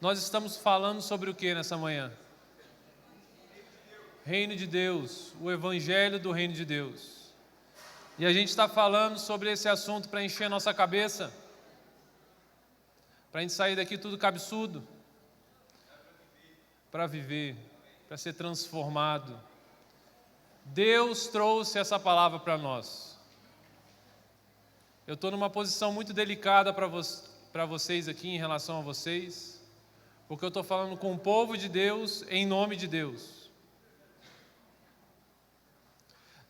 Nós estamos falando sobre o que nessa manhã? Reino de Deus, o Evangelho do Reino de Deus. E a gente está falando sobre esse assunto para encher a nossa cabeça, para a gente sair daqui tudo cabeçudo, para viver, para ser transformado. Deus trouxe essa palavra para nós. Eu estou numa posição muito delicada para vocês aqui, em relação a vocês, porque eu estou falando com o povo de Deus, em nome de Deus.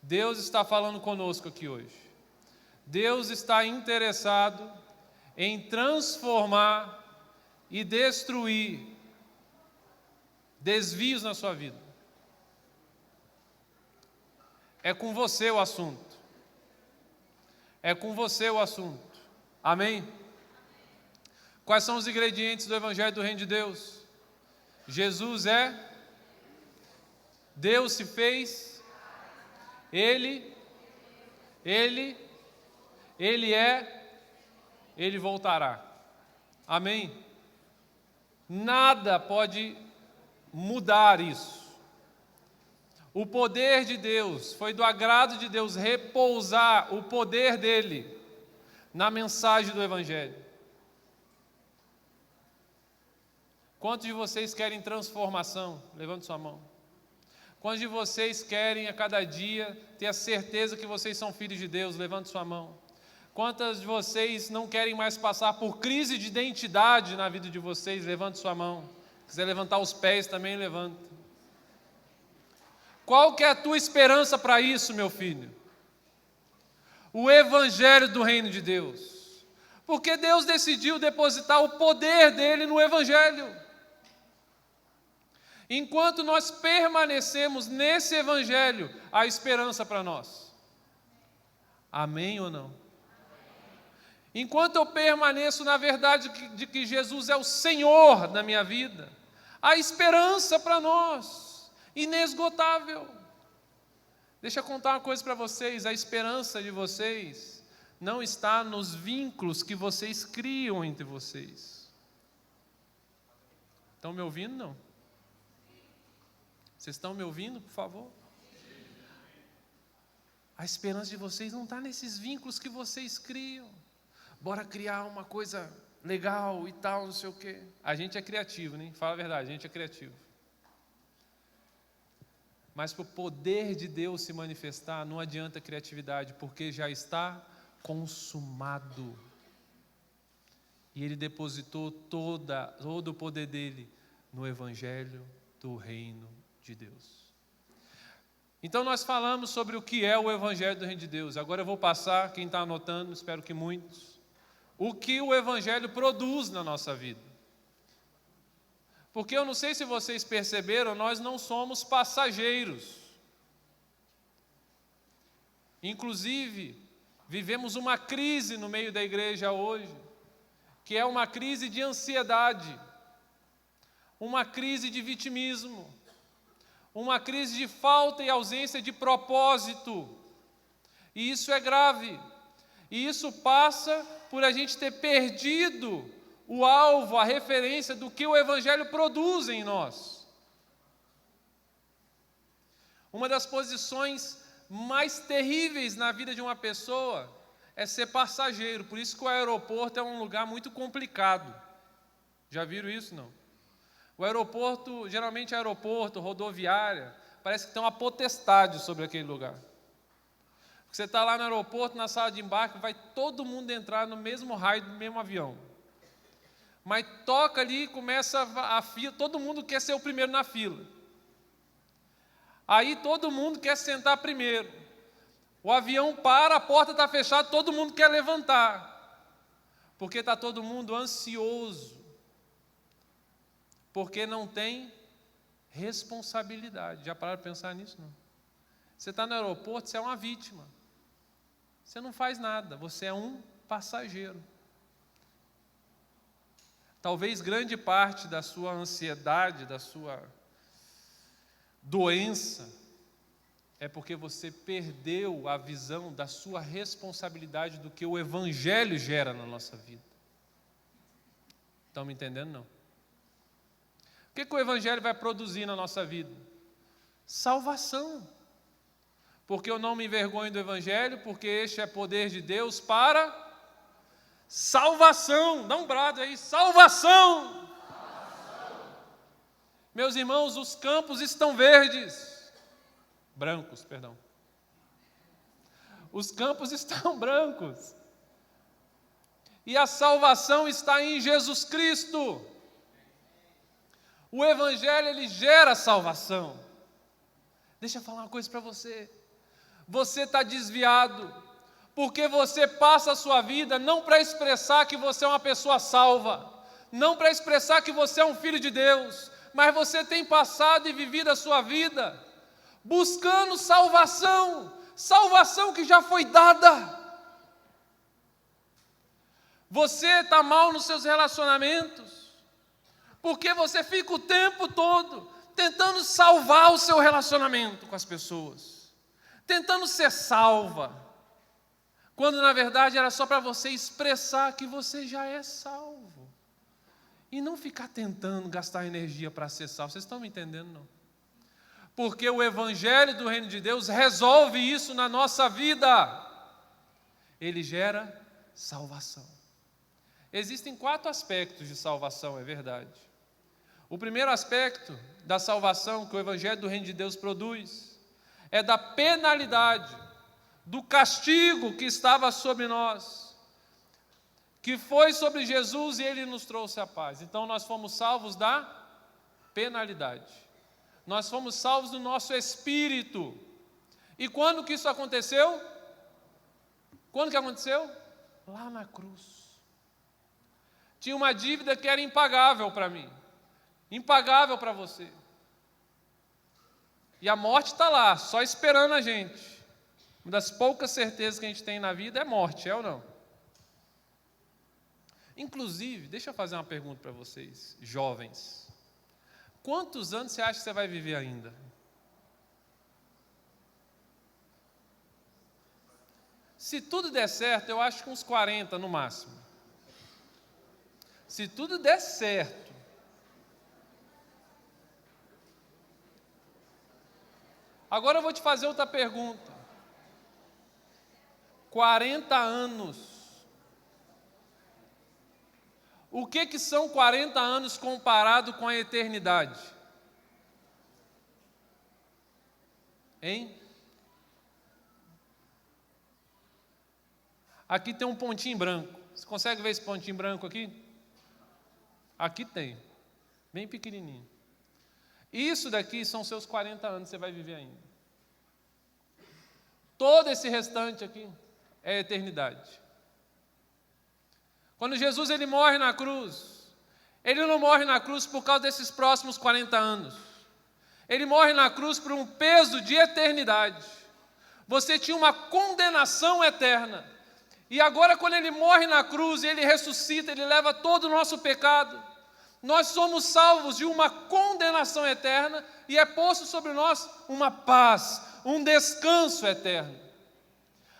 Deus está falando conosco aqui hoje. Deus está interessado em transformar e destruir desvios na sua vida. É com você o assunto. É com você o assunto. Amém? Quais são os ingredientes do Evangelho do Reino de Deus? Jesus é, Deus se fez, Ele é, Ele voltará. Amém? Nada pode mudar isso. O poder de Deus, foi do agrado de Deus repousar o poder dele na mensagem do Evangelho. Quantos de vocês querem transformação? Levante sua mão. Quantos de vocês querem a cada dia ter a certeza que vocês são filhos de Deus? Levante sua mão. Quantas de vocês não querem mais passar por crise de identidade na vida de vocês? Levante sua mão. Se quiser levantar os pés também, levanta. Qual que é a tua esperança para isso, meu filho? O Evangelho do Reino de Deus. Porque Deus decidiu depositar o poder dele no Evangelho. Enquanto nós permanecemos nesse Evangelho, há esperança para nós. Amém ou não? Enquanto eu permaneço na verdade de que Jesus é o Senhor da minha vida, há esperança para nós, inesgotável. Deixa eu contar uma coisa para vocês, a esperança de vocês não está nos vínculos que vocês criam entre vocês. Estão me ouvindo, não? Vocês estão me ouvindo, por favor? A esperança de vocês não está nesses vínculos que vocês criam. Bora criar uma coisa legal e tal, não sei o quê. A gente é criativo, né? Fala a verdade, a gente é criativo. Mas para o poder de Deus se manifestar, não adianta criatividade, porque já está consumado. E Ele depositou todo o poder dele no Evangelho do Reino de Deus. Então nós falamos sobre o que é o Evangelho do Reino de Deus. Agora eu vou passar, quem está anotando, espero que muitos, o que o Evangelho produz na nossa vida. Porque eu não sei se vocês perceberam, nós não somos passageiros. Inclusive, vivemos uma crise no meio da igreja hoje, que é uma crise de ansiedade, uma crise de vitimismo, uma crise de falta e ausência de propósito. E isso é grave. E isso passa por a gente ter perdido o alvo, a referência do que o Evangelho produz em nós. Uma das posições mais terríveis na vida de uma pessoa é ser passageiro. Por isso que o aeroporto é um lugar muito complicado. Já viram isso, não? O aeroporto, geralmente aeroporto, rodoviária, parece que tem uma potestade sobre aquele lugar. Você está lá no aeroporto, na sala de embarque, vai todo mundo entrar no mesmo raio do mesmo avião. Mas toca ali, começa a fila, todo mundo quer ser o primeiro na fila. Aí todo mundo quer sentar primeiro. O avião para, a porta está fechada, todo mundo quer levantar. Porque está todo mundo ansioso. Porque não tem responsabilidade. Já pararam para pensar nisso? Não? Você está no aeroporto, você é uma vítima. Você não faz nada, você é um passageiro. Talvez grande parte da sua ansiedade, da sua doença, é porque você perdeu a visão da sua responsabilidade do que o Evangelho gera na nossa vida. Estão me entendendo, não? O que o Evangelho vai produzir na nossa vida? Salvação. Porque eu não me envergonho do Evangelho, porque este é poder de Deus para salvação. Dá um brado aí, salvação! Meus irmãos, os campos estão verdes. Brancos, perdão. Os campos estão brancos. E a salvação está em Jesus Cristo. O Evangelho, ele gera salvação. Deixa eu falar uma coisa para você. Você está desviado, porque você passa a sua vida não para expressar que você é uma pessoa salva, não para expressar que você é um filho de Deus, mas você tem passado e vivido a sua vida buscando salvação, salvação que já foi dada. Você está mal nos seus relacionamentos, porque você fica o tempo todo tentando salvar o seu relacionamento com as pessoas, tentando ser salva, quando na verdade era só para você expressar que você já é salvo, e não ficar tentando gastar energia para ser salvo. Vocês estão me entendendo, não? Porque o Evangelho do Reino de Deus resolve isso na nossa vida. Ele gera salvação. Existem 4 aspectos de salvação, é verdade. O primeiro aspecto da salvação que o Evangelho do Reino de Deus produz é da penalidade, do castigo que estava sobre nós, que foi sobre Jesus e Ele nos trouxe a paz. Então nós fomos salvos da penalidade. Nós fomos salvos do nosso espírito. E quando que isso aconteceu? Quando que aconteceu? Lá na cruz. Tinha uma dívida que era impagável para mim, impagável para você. E a morte está lá, só esperando a gente. Uma das poucas certezas que a gente tem na vida é morte, é ou não? Inclusive, deixa eu fazer uma pergunta para vocês, jovens. Quantos anos você acha que você vai viver ainda? Se tudo der certo, eu acho que uns 40 no máximo. Se tudo der certo. Agora eu vou te fazer outra pergunta. 40 anos. O que são 40 anos comparado com a eternidade? Hein? Aqui tem um pontinho branco. Você consegue ver esse pontinho branco aqui? Aqui tem, bem pequenininho. Isso daqui são seus 40 anos que você vai viver ainda. Todo esse restante aqui é eternidade. Quando Jesus ele morre na cruz, ele não morre na cruz por causa desses próximos 40 anos. Ele morre na cruz por um peso de eternidade. Você tinha uma condenação eterna. E agora quando ele morre na cruz, ele ressuscita, ele leva todo o nosso pecado. Nós somos salvos de uma condenação eterna e é posto sobre nós uma paz, um descanso eterno.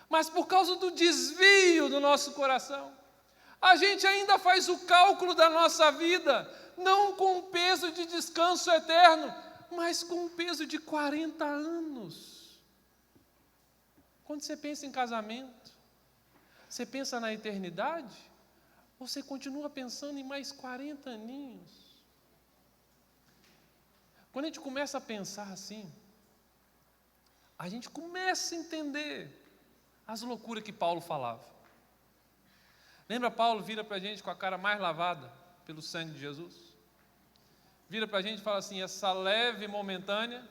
Mas por causa do desvio do nosso coração, a gente ainda faz o cálculo da nossa vida, não com o peso de descanso eterno, mas com o peso de 40 anos. Quando você pensa em casamento, você pensa na eternidade? Ou você continua pensando em mais 40 aninhos? Quando a gente começa a pensar assim, a gente começa a entender as loucuras que Paulo falava. Lembra Paulo vira para a gente com a cara mais lavada pelo sangue de Jesus? Vira para a gente e fala assim, essa leve e momentânea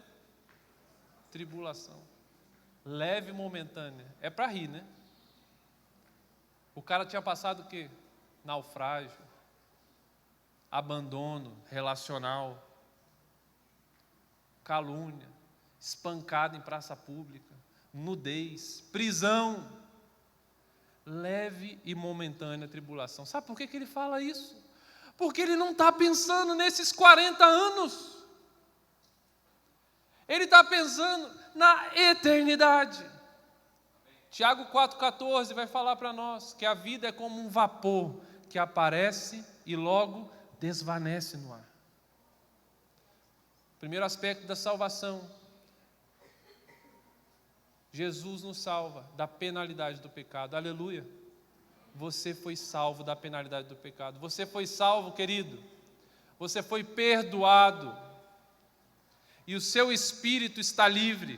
tribulação. Leve e momentânea. É para rir, né? O cara tinha passado o quê? Naufrágio, abandono relacional, calúnia, espancado em praça pública, nudez, prisão, leve e momentânea tribulação. Sabe por que ele fala isso? Porque ele não está pensando nesses 40 anos. Ele está pensando na eternidade. Tiago 4,14 vai falar para nós que a vida é como um vapor que aparece e logo desvanece no ar. Primeiro aspecto da salvação. Jesus nos salva da penalidade do pecado. Aleluia. Você foi salvo da penalidade do pecado. Você foi salvo, querido. Você foi perdoado. E o seu espírito está livre.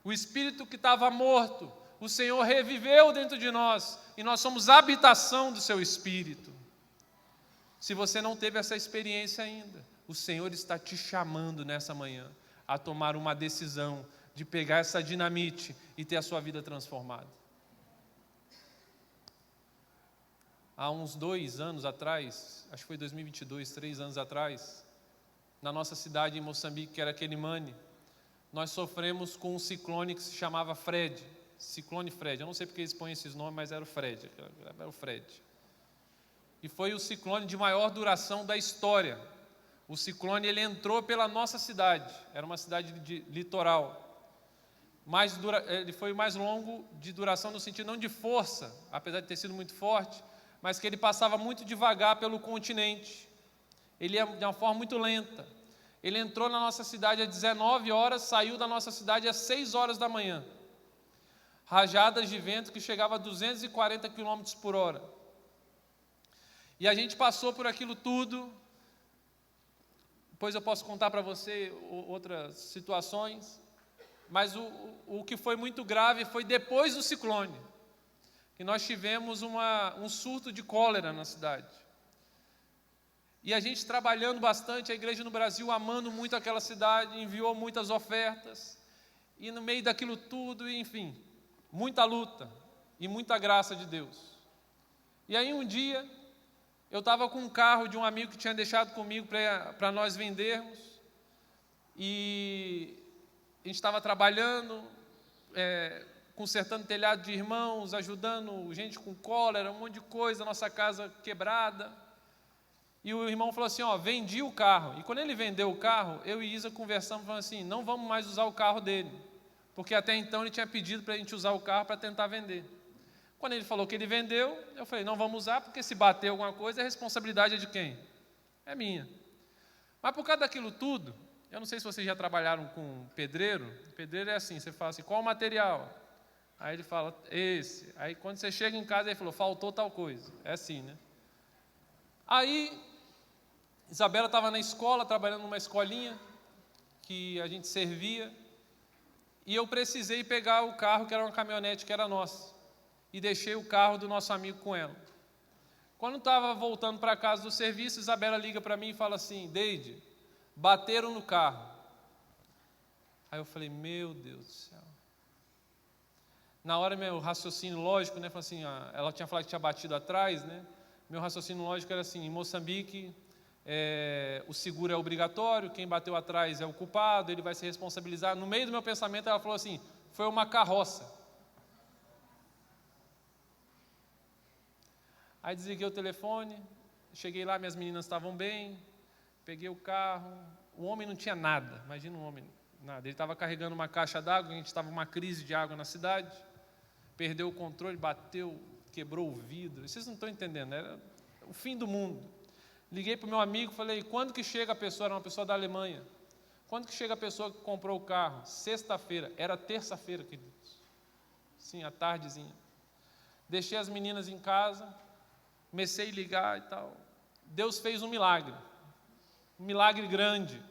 O espírito que estava morto, o Senhor reviveu dentro de nós. E nós somos habitação do seu espírito. Se você não teve essa experiência ainda, o Senhor está te chamando nessa manhã a tomar uma decisão de pegar essa dinamite e ter a sua vida transformada. Há uns 2 anos atrás, acho que foi 2022, 3 anos atrás, na nossa cidade em Moçambique, que era Quelimane, nós sofremos com um ciclone que se chamava Fred, ciclone Fred. Eu não sei porque eles põem esses nomes, mas era o Fred, E foi o ciclone de maior duração da história. O ciclone ele entrou pela nossa cidade, era uma cidade de litoral. Ele foi o mais longo de duração no sentido não de força, apesar de ter sido muito forte, mas que ele passava muito devagar pelo continente. Ele ia de uma forma muito lenta. Ele entrou na nossa cidade às 19 horas, saiu da nossa cidade às 6 horas da manhã. Rajadas de vento que chegavam a 240 km por hora. E a gente passou por aquilo tudo. Depois eu posso contar para você outras situações. Mas o que foi muito grave foi depois do ciclone, que nós tivemos um surto de cólera na cidade. E a gente trabalhando bastante, a igreja no Brasil amando muito aquela cidade, enviou muitas ofertas, e no meio daquilo tudo, enfim, muita luta e muita graça de Deus. E aí um dia, eu estava com um carro de um amigo que tinha deixado comigo para nós vendermos, e a gente estava trabalhando, consertando telhado de irmãos, ajudando gente com cólera, um monte de coisa, nossa casa quebrada. E o irmão falou assim, vendi o carro. E quando ele vendeu o carro, eu e Isa conversamos, falando assim, não vamos mais usar o carro dele. Porque até então ele tinha pedido para a gente usar o carro para tentar vender. Quando ele falou que ele vendeu, eu falei, não vamos usar, porque se bater alguma coisa, a responsabilidade é de quem? É minha. Mas por causa daquilo tudo, eu não sei se vocês já trabalharam com pedreiro. Pedreiro é assim, você fala assim, qual o material? Aí ele fala, esse. Aí quando você chega em casa, ele falou, faltou tal coisa. É assim, né? Aí, Isabela estava na escola, trabalhando numa escolinha, que a gente servia, e eu precisei pegar o carro, que era uma caminhonete que era nossa, e deixei o carro do nosso amigo com ela. Quando estava voltando para casa do serviço, Isabela liga para mim e fala assim, Deide, bateram no carro. Aí eu falei, meu Deus do céu. Na hora, meu raciocínio lógico, né, assim, ela tinha falado que tinha batido atrás, né? Meu raciocínio lógico era assim, em Moçambique, o seguro é obrigatório, quem bateu atrás é o culpado, ele vai se responsabilizar. No meio do meu pensamento, ela falou assim, foi uma carroça. Aí desliguei o telefone, cheguei lá, minhas meninas estavam bem, peguei o carro, o homem não tinha nada, imagina um homem, nada. Ele estava carregando uma caixa d'água, a gente estava numa crise de água na cidade, perdeu o controle, bateu, quebrou o vidro, vocês não estão entendendo, era o fim do mundo. Liguei para o meu amigo, falei, quando que chega a pessoa, era uma pessoa da Alemanha, quando que chega a pessoa que comprou o carro? Sexta-feira, era terça-feira, queridos, sim, à tardezinha. Deixei as meninas em casa, comecei a ligar e tal, Deus fez um milagre grande,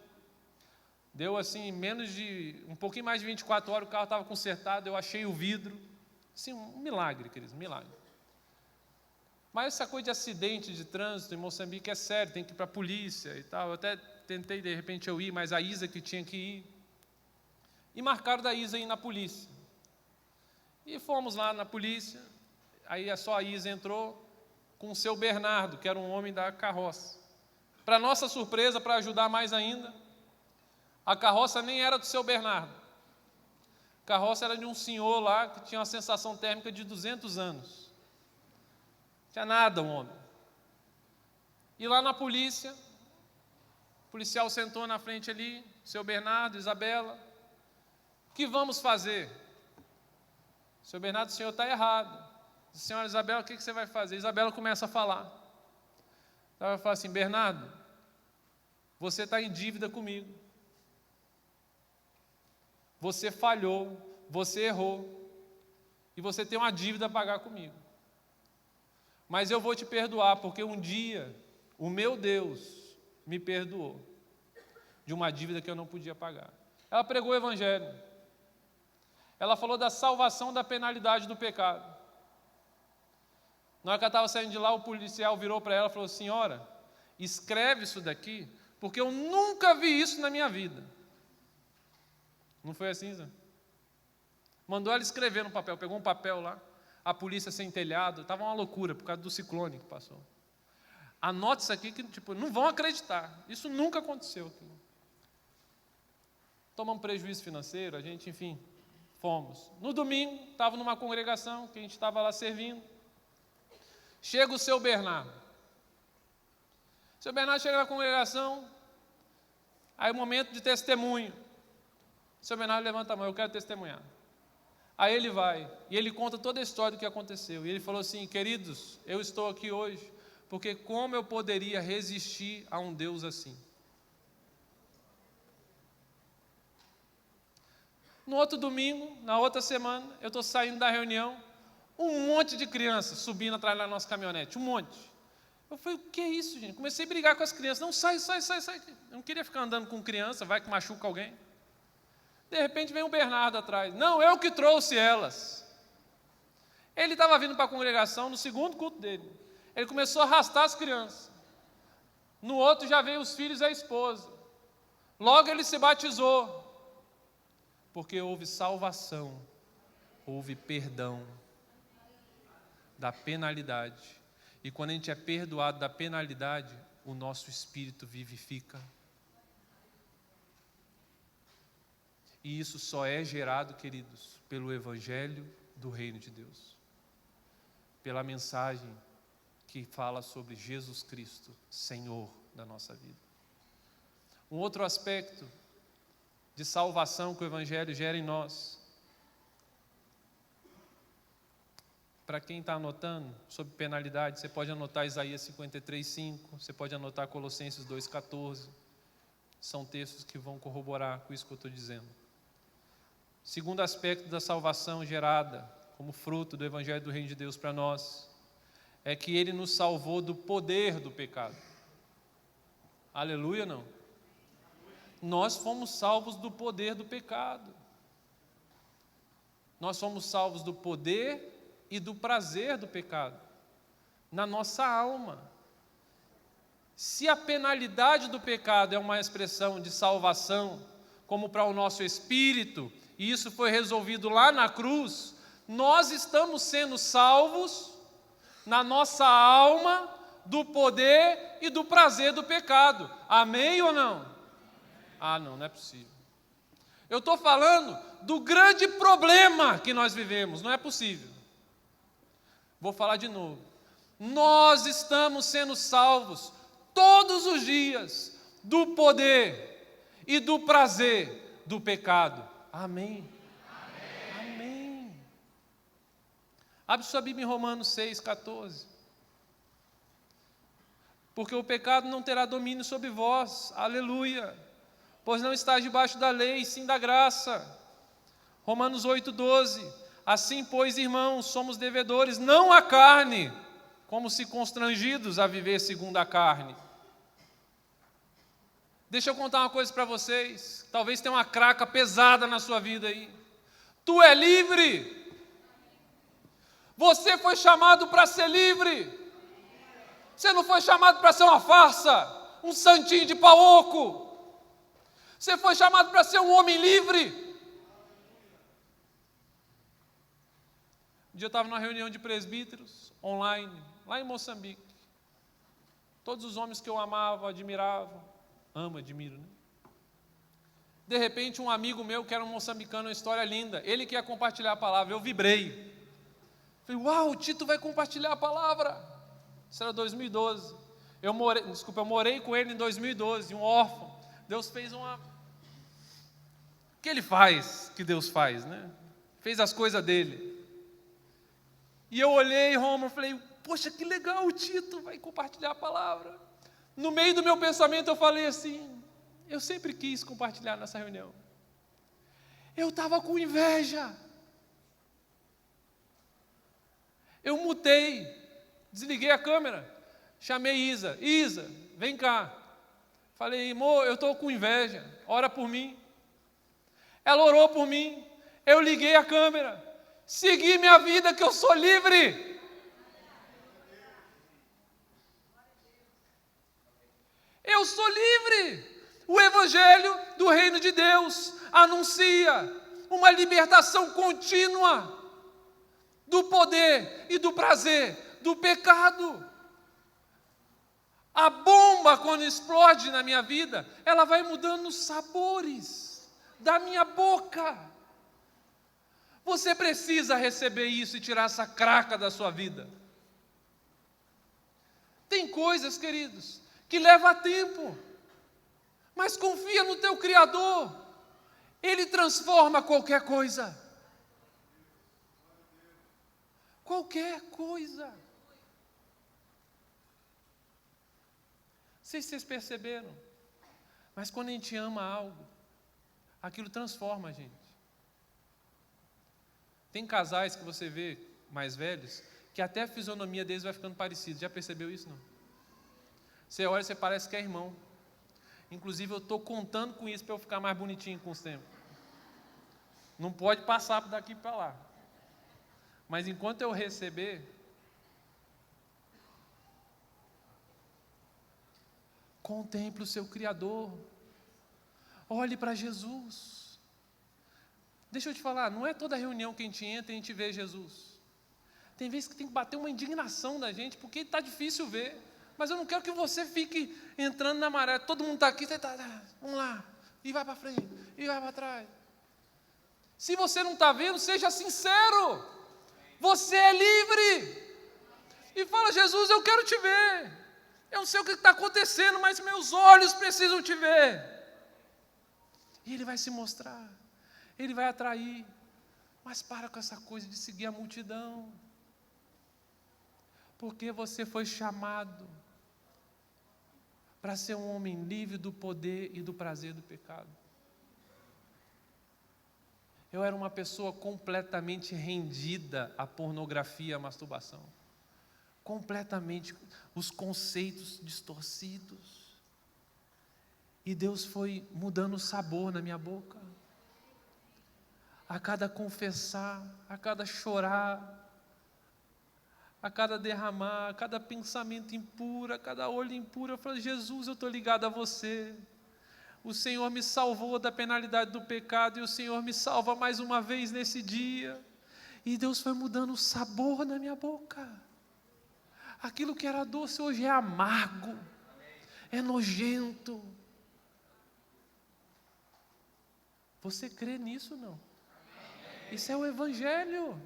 deu assim, um pouquinho mais de 24 horas, o carro estava consertado, eu achei o vidro, assim, um milagre, queridos, um milagre. Mas essa coisa de acidente de trânsito em Moçambique é sério, tem que ir para a polícia e tal. Eu até tentei, de repente, eu ir, mas a Isa que tinha que ir. E marcaram da Isa ir na polícia. E fomos lá na polícia, aí só a Isa entrou com o seu Bernardo, que era um homem da carroça. Para nossa surpresa, para ajudar mais ainda, a carroça nem era do seu Bernardo. A carroça era de um senhor lá que tinha uma sensação térmica de 200 anos. Não tinha nada, o homem. E lá na polícia, o policial sentou na frente ali, seu Bernardo, Isabela. O que vamos fazer? Seu Bernardo, o senhor está errado. Senhora Isabela, o que você vai fazer? Isabela começa a falar. Ela vai falar assim, Bernardo, você está em dívida comigo. você falhou, você errou, e você tem uma dívida a pagar comigo. Mas eu vou te perdoar, porque um dia o meu Deus me perdoou de uma dívida que eu não podia pagar. Ela pregou o Evangelho. Ela falou da salvação da penalidade do pecado. Na hora que ela estava saindo de lá, o policial virou para ela e falou: senhora, escreve isso daqui, porque eu nunca vi isso na minha vida. Não foi assim, Zé? Mandou ela escrever no papel, pegou um papel lá, a polícia sem telhado, estava uma loucura por causa do ciclone que passou. Anote isso aqui que, não vão acreditar, isso nunca aconteceu aqui. Tomamos prejuízo financeiro, a gente, enfim, fomos. No domingo, estava numa congregação, que a gente estava lá servindo. Chega o seu Bernardo. O seu Bernardo chega na congregação, aí o momento de testemunho. O seu Bernardo levanta a mão: eu quero testemunhar. Aí ele vai, e ele conta toda a história do que aconteceu. E ele falou assim: queridos, eu estou aqui hoje, porque como eu poderia resistir a um Deus assim? No outro domingo, na outra semana, eu estou saindo da reunião, um monte de crianças subindo atrás da nossa caminhonete, um monte. Eu falei: o que é isso, gente? Comecei a brigar com as crianças. Não, sai. Eu não queria ficar andando com criança, vai que machuca alguém. De repente vem o Bernardo atrás. Não, eu que trouxe elas. Ele estava vindo para a congregação no segundo culto dele. Ele começou a arrastar as crianças. No outro já veio os filhos e a esposa. Logo ele se batizou. Porque houve salvação, houve perdão da penalidade. E quando a gente é perdoado da penalidade, o nosso espírito vivifica. E isso só é gerado, queridos, pelo Evangelho do Reino de Deus. Pela mensagem que fala sobre Jesus Cristo, Senhor da nossa vida. Um outro aspecto de salvação que o Evangelho gera em nós. Para quem está anotando sobre penalidade, você pode anotar Isaías 53:5, você pode anotar Colossenses 2:14. São textos que vão corroborar com isso que eu estou dizendo. Segundo aspecto da salvação gerada como fruto do Evangelho do Reino de Deus para nós, é que Ele nos salvou do poder do pecado. Aleluia, não? Nós fomos salvos do poder do pecado. Nós somos salvos do poder e do prazer do pecado na nossa alma. Se a penalidade do pecado é uma expressão de salvação, como para o nosso espírito, e isso foi resolvido lá na cruz, nós estamos sendo salvos na nossa alma do poder e do prazer do pecado. Amém ou não? Ah, não é possível. Eu estou falando do grande problema que nós vivemos, não é possível. Vou falar de novo. Nós estamos sendo salvos todos os dias do poder e do prazer do pecado. Amém. Amém. Amém. Abre sua Bíblia em Romanos 6:14. Porque o pecado não terá domínio sobre vós. Aleluia. Pois não estáis debaixo da lei, sim da graça. Romanos 8:12. Assim, pois, irmãos, somos devedores, não à carne, como se constrangidos a viver segundo a carne. Deixa eu contar uma coisa para vocês. Talvez tenha uma craca pesada na sua vida aí. Tu é livre. Você foi chamado para ser livre. Você não foi chamado para ser uma farsa, um santinho de pau oco. Você foi chamado para ser um homem livre. Um dia eu estava numa reunião de presbíteros online, lá em Moçambique. Todos os homens que eu amava, admirava. Admiro, né? De repente, um amigo meu, que era um moçambicano, uma história linda, ele que ia compartilhar a palavra, eu vibrei. Falei: uau, o Tito vai compartilhar a palavra. Isso era 2012. Eu morei com ele em 2012, um órfão. Deus fez uma... O que ele faz, que Deus faz, né? Fez as coisas dele. E eu olhei, Romulo, falei: poxa, que legal, o Tito vai compartilhar a palavra. No meio do meu pensamento eu falei assim: eu sempre quis compartilhar nessa reunião. Eu estava com inveja. Eu mutei, desliguei a câmera, chamei Isa. Isa, vem cá. Falei, amor, eu estou com inveja, ora por mim. Ela orou por mim, eu liguei a câmera, segui minha vida que eu sou livre. Eu sou livre. O Evangelho do Reino de Deus anuncia uma libertação contínua do poder e do prazer, do pecado. A bomba, quando explode na minha vida, ela vai mudando os sabores da minha boca. Você precisa receber isso e tirar essa craca da sua vida. Tem coisas, queridos, que leva tempo, mas confia no teu Criador, Ele transforma qualquer coisa. Qualquer coisa. Não sei se vocês perceberam, mas quando a gente ama algo, aquilo transforma a gente. Tem casais que você vê, mais velhos, que até a fisionomia deles vai ficando parecida. Já percebeu isso, não? Você olha e você parece que é irmão. Inclusive, eu estou contando com isso para eu ficar mais bonitinho com os tempos. Não pode passar daqui para lá. Mas enquanto eu receber, contemple o seu Criador. Olhe para Jesus. Deixa eu te falar, não é toda reunião que a gente entra e a gente vê Jesus. Tem vezes que tem que bater uma indignação da gente, porque está difícil ver. Mas eu não quero que você fique entrando na maré. Todo mundo está aqui, vamos lá, e vai para frente, e vai para trás. Se você não está vendo, seja sincero. Você é livre. E fala, Jesus, eu quero te ver. Eu não sei o que está acontecendo, mas meus olhos precisam te ver. E Ele vai se mostrar. Ele vai atrair. Mas para com essa coisa de seguir a multidão. Porque você foi chamado para ser um homem livre do poder e do prazer do pecado. Eu era uma pessoa completamente rendida à pornografia e à masturbação. Completamente, os conceitos distorcidos. E Deus foi mudando o sabor na minha boca. A cada confessar, a cada chorar, a cada derramar, a cada pensamento impuro, a cada olho impuro, eu falei, Jesus, eu estou ligado a você. O Senhor me salvou da penalidade do pecado e o Senhor me salva mais uma vez nesse dia. E Deus foi mudando o sabor na minha boca. Aquilo que era doce hoje é amargo, é nojento. Você crê nisso, não? Isso é o Evangelho.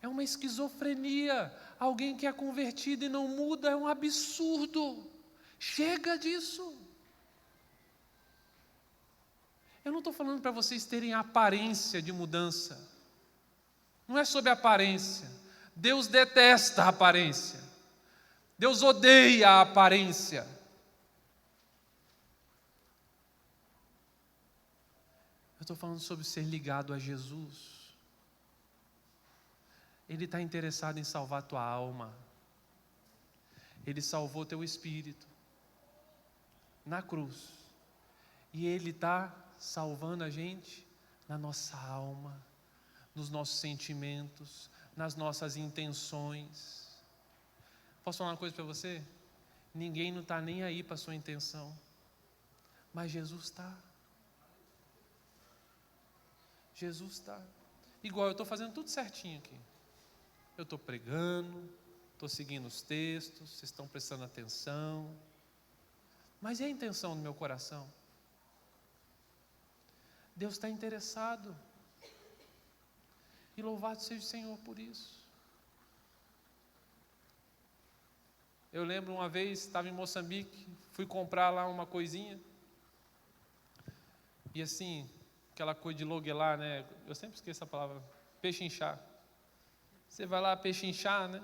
É uma esquizofrenia. Alguém que é convertido e não muda é um absurdo. Chega disso. Eu não estou falando para vocês terem aparência de mudança. Não é sobre aparência. Deus detesta a aparência. Deus odeia a aparência. Eu estou falando sobre ser ligado a Jesus. Ele está interessado em salvar tua alma. Ele salvou teu espírito na cruz. E Ele está salvando a gente na nossa alma, nos nossos sentimentos, nas nossas intenções. Posso falar uma coisa para você? Ninguém não está nem aí para a sua intenção. Mas Jesus está. Jesus está. Igual eu estou fazendo tudo certinho aqui. Eu estou pregando, estou seguindo os textos, vocês estão prestando atenção. Mas e a intenção do meu coração? Deus está interessado. E louvado seja o Senhor por isso. Eu lembro uma vez, estava em Moçambique, fui comprar lá uma coisinha. E assim, aquela coisa de loguelar, né? Eu sempre esqueço a palavra, pechinchar. Você vai lá pechinchar, né?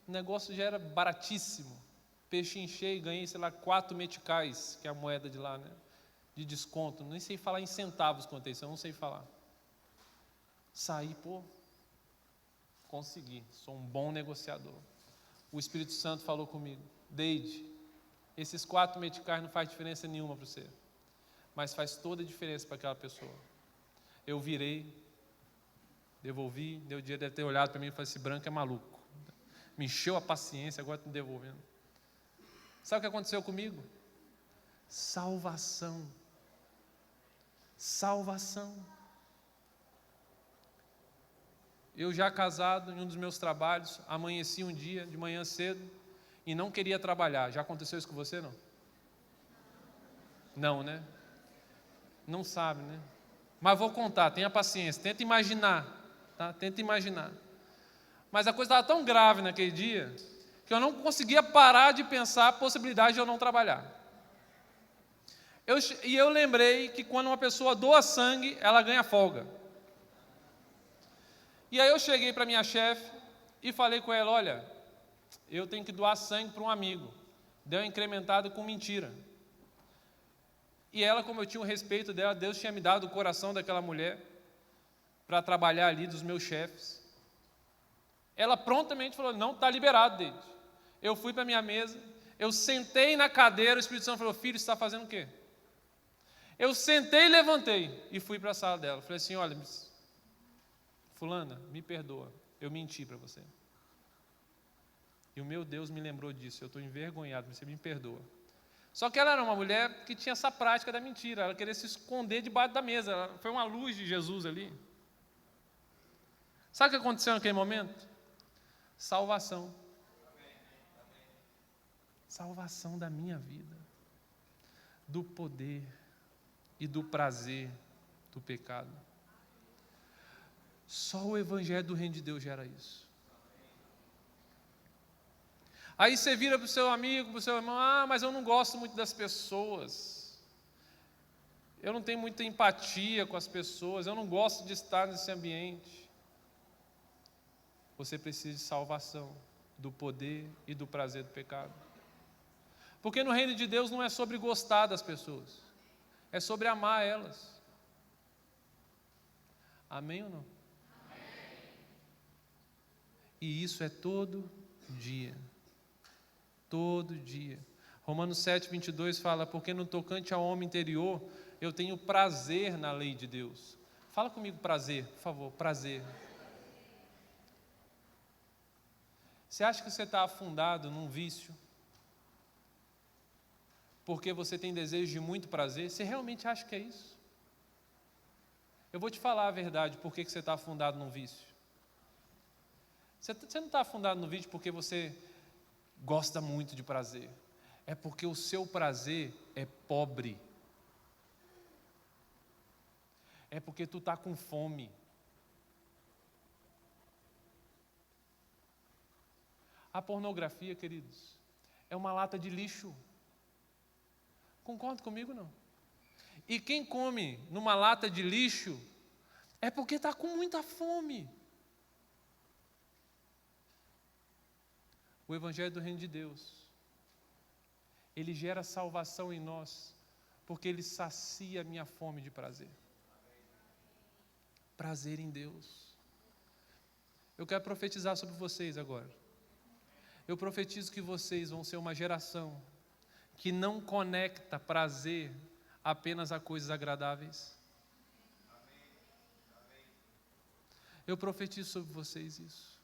O negócio já era baratíssimo. Pechinchei e ganhei, sei lá, 4 meticais, que é a moeda de lá, né? de desconto, nem sei falar em centavos quanto é isso, eu não sei falar. Saí, consegui, sou um bom negociador. O Espírito Santo falou comigo: Deide, esses 4 meticais não faz diferença nenhuma para você, mas faz toda a diferença para aquela pessoa. Eu virei, devolvi, deu dia de ter olhado para mim e falou: esse branco é maluco, me encheu a paciência, agora estou devolvendo. Sabe o que aconteceu comigo? Salvação. Eu já casado, em um dos meus trabalhos, amanheci um dia, de manhã cedo, e não queria trabalhar. Já aconteceu isso com você, não? Não, né? Não sabe, né? Mas vou contar, tenha paciência, tenta imaginar, tá? Tenta imaginar. Mas a coisa estava tão grave naquele dia, que eu não conseguia parar de pensar a possibilidade de eu não trabalhar. Eu lembrei que quando uma pessoa doa sangue, ela ganha folga. E aí eu cheguei para minha chefe e falei com ela: olha, eu tenho que doar sangue para um amigo. Deu incrementado com mentira. E ela, como eu tinha o respeito dela, Deus tinha me dado o coração daquela mulher para trabalhar ali, dos meus chefes. Ela prontamente falou: não, está liberado, Deide. Eu fui para a minha mesa, eu sentei na cadeira, o Espírito Santo falou: filho, você está fazendo o quê? Eu sentei e levantei e fui para a sala dela. Falei assim: olha, fulana, me perdoa, eu menti para você. E o meu Deus me lembrou disso, eu estou envergonhado, você me perdoa. Só que ela era uma mulher que tinha essa prática da mentira, ela queria se esconder debaixo da mesa, foi uma luz de Jesus ali. Sabe o que aconteceu naquele momento? Salvação. Salvação da minha vida, do poder e do prazer do pecado. Só o Evangelho do Reino de Deus gera isso. Aí você vira para o seu amigo, para o seu irmão: mas eu não gosto muito das pessoas, eu não tenho muita empatia com as pessoas, eu não gosto de estar nesse ambiente. Você precisa de salvação, do poder e do prazer do pecado. Porque no reino de Deus não é sobre gostar das pessoas, é sobre amar elas. Amém ou não? Amém. E isso é todo dia. Todo dia. Romanos 7:22 fala: porque no tocante ao homem interior, eu tenho prazer na lei de Deus. Fala comigo, prazer, por favor, prazer. Você acha que você está afundado num vício porque você tem desejo de muito prazer? Você realmente acha que é isso? Eu vou te falar a verdade, por que você está afundado num vício. Você não está afundado no vício porque você gosta muito de prazer. É porque o seu prazer é pobre. É porque tu está com fome. A pornografia, queridos, é uma lata de lixo. Concorda comigo, não? E quem come numa lata de lixo é porque está com muita fome. O Evangelho do Reino de Deus, ele gera salvação em nós, porque ele sacia a minha fome de prazer. Prazer em Deus. Eu quero profetizar sobre vocês agora. Eu profetizo que vocês vão ser uma geração que não conecta prazer apenas a coisas agradáveis. Eu profetizo sobre vocês isso.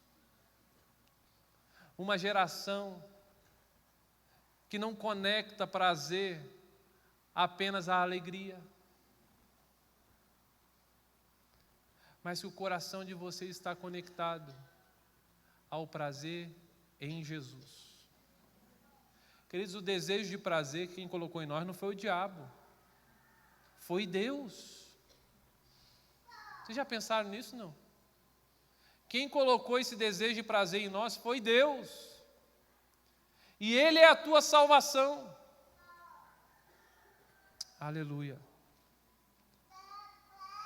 Uma geração que não conecta prazer apenas à alegria, mas que o coração de vocês está conectado ao prazer em Jesus. Queridos, o desejo de prazer que quem colocou em nós não foi o diabo, foi Deus. Vocês já pensaram nisso, não? Quem colocou esse desejo de prazer em nós foi Deus. E Ele é a tua salvação. Aleluia.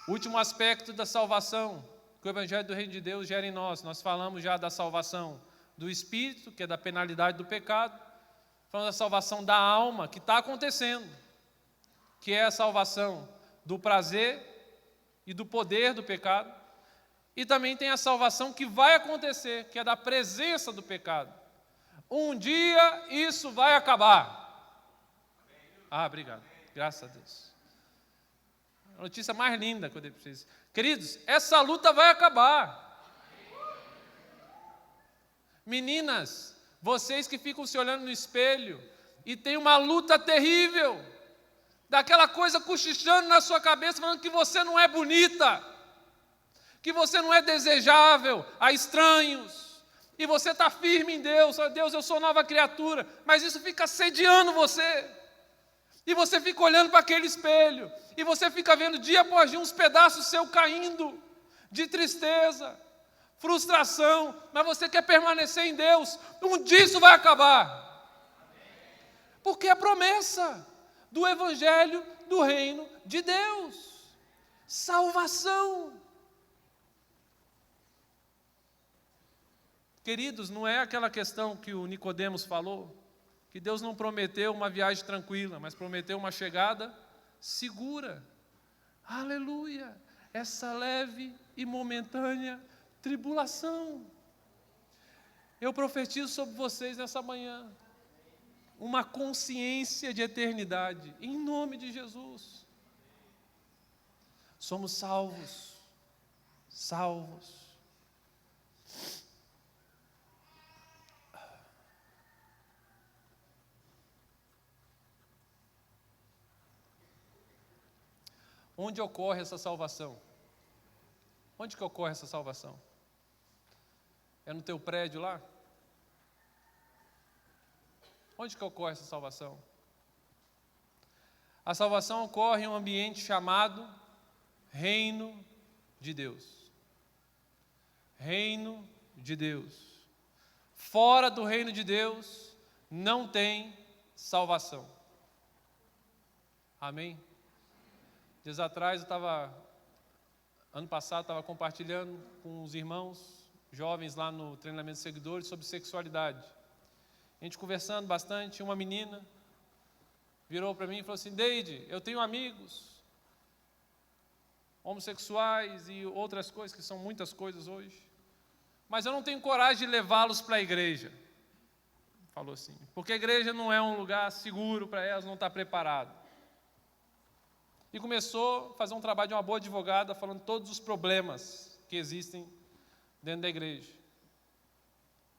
Último aspecto da salvação que o Evangelho do Reino de Deus gera em nós. Nós falamos já da salvação do Espírito, que é da penalidade do pecado. Falamos da salvação da alma, que está acontecendo. que é a salvação do prazer e do poder do pecado, e também tem a salvação que vai acontecer, que é da presença do pecado. Um dia isso vai acabar. Obrigado. Graças a Deus. A notícia mais linda que eu dei para vocês. Queridos, essa luta vai acabar. Meninas, vocês que ficam se olhando no espelho e tem uma luta terrível, daquela coisa cochichando na sua cabeça, falando que você não é bonita, que você não é desejável a estranhos, e você está firme em Deus, Deus, eu sou nova criatura, mas isso fica assediando você, e você fica olhando para aquele espelho, e você fica vendo dia após dia uns pedaços seus caindo, de tristeza, frustração, mas você quer permanecer em Deus. Um dia isso vai acabar, porque é a promessa do Evangelho do Reino de Deus, salvação. Queridos, não é aquela questão que o Nicodemos falou, que Deus não prometeu uma viagem tranquila, mas prometeu uma chegada segura. Aleluia! Essa leve e momentânea tribulação. Eu profetizo sobre vocês nessa manhã uma consciência de eternidade, em nome de Jesus. Somos salvos, salvos. Onde ocorre essa salvação? Onde que ocorre essa salvação? É no teu prédio lá? Onde que ocorre essa salvação? A salvação ocorre em um ambiente chamado Reino de Deus. Reino de Deus. Fora do reino de Deus não tem salvação. Amém? Dias atrás ano passado, estava compartilhando com os irmãos jovens lá no treinamento de seguidores sobre sexualidade. A gente conversando bastante, uma menina virou para mim e falou assim: Deide, eu tenho amigos homossexuais e outras coisas, que são muitas coisas hoje, mas eu não tenho coragem de levá-los para a igreja. Falou assim, porque a igreja não é um lugar seguro para elas, não está preparado. E começou a fazer um trabalho de uma boa advogada, falando todos os problemas que existem dentro da igreja.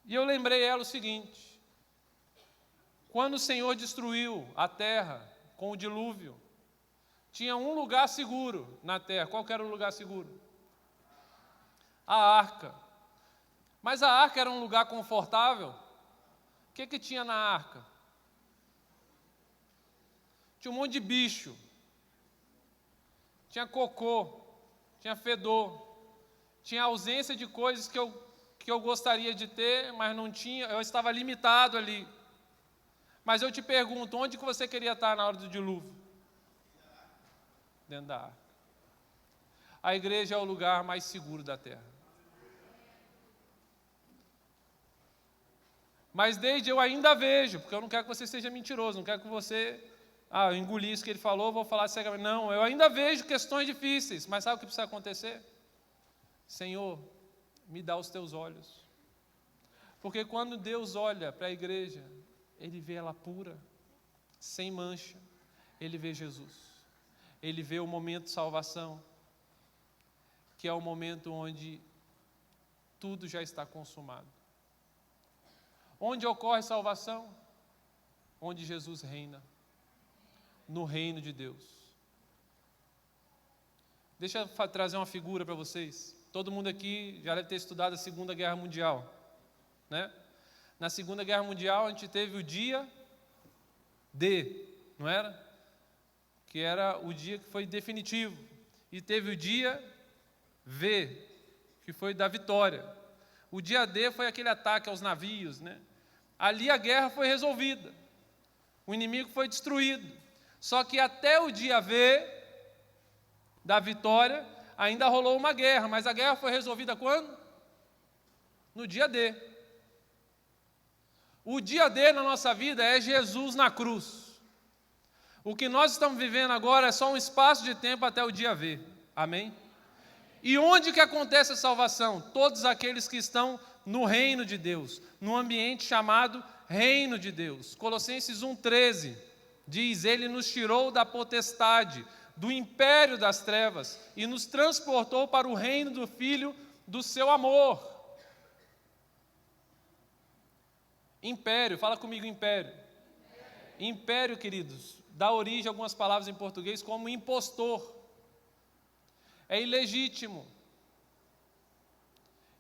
E eu lembrei ela o seguinte: quando o Senhor destruiu a terra com o dilúvio, tinha um lugar seguro na terra. Qual que era o lugar seguro? A arca. Mas a arca era um lugar confortável? O que tinha na arca? Tinha um monte de bicho. Tinha cocô, tinha fedor, tinha ausência de coisas que eu gostaria de ter, mas não tinha, eu estava limitado ali. Mas eu te pergunto, onde que você queria estar na hora do dilúvio? Dentro da arca. A igreja é o lugar mais seguro da terra. Mas desde eu ainda vejo, porque eu não quero que você seja mentiroso, não quero que você... eu engoli isso que ele falou, vou falar cegamente. Não, eu ainda vejo questões difíceis, mas sabe o que precisa acontecer? Senhor, me dá os teus olhos. Porque quando Deus olha para a igreja, Ele vê ela pura, sem mancha. Ele vê Jesus. Ele vê o momento de salvação, que é o momento onde tudo já está consumado. Onde ocorre salvação? Onde Jesus reina. No reino de Deus. Deixa eu trazer uma figura para vocês. Todo mundo aqui já deve ter estudado a Segunda Guerra Mundial, né? Na Segunda Guerra Mundial a gente teve o dia D, não era? Que era o dia que foi definitivo. E teve o dia V, que foi da vitória. O dia D foi aquele ataque aos navios, né? Ali a guerra foi resolvida. O inimigo foi destruído. Só que até o dia V da vitória, ainda rolou uma guerra, mas a guerra foi resolvida quando? No dia D. O dia D na nossa vida é Jesus na cruz. O que nós estamos vivendo agora é só um espaço de tempo até o dia V. Amém? E onde que acontece a salvação? Todos aqueles que estão no reino de Deus, no ambiente chamado reino de Deus. Colossenses 1,13 diz: Ele nos tirou da potestade, do império das trevas e nos transportou para o reino do Filho do seu amor. Império, fala comigo, império. Império, queridos, dá origem a algumas palavras em português como impostor. É ilegítimo.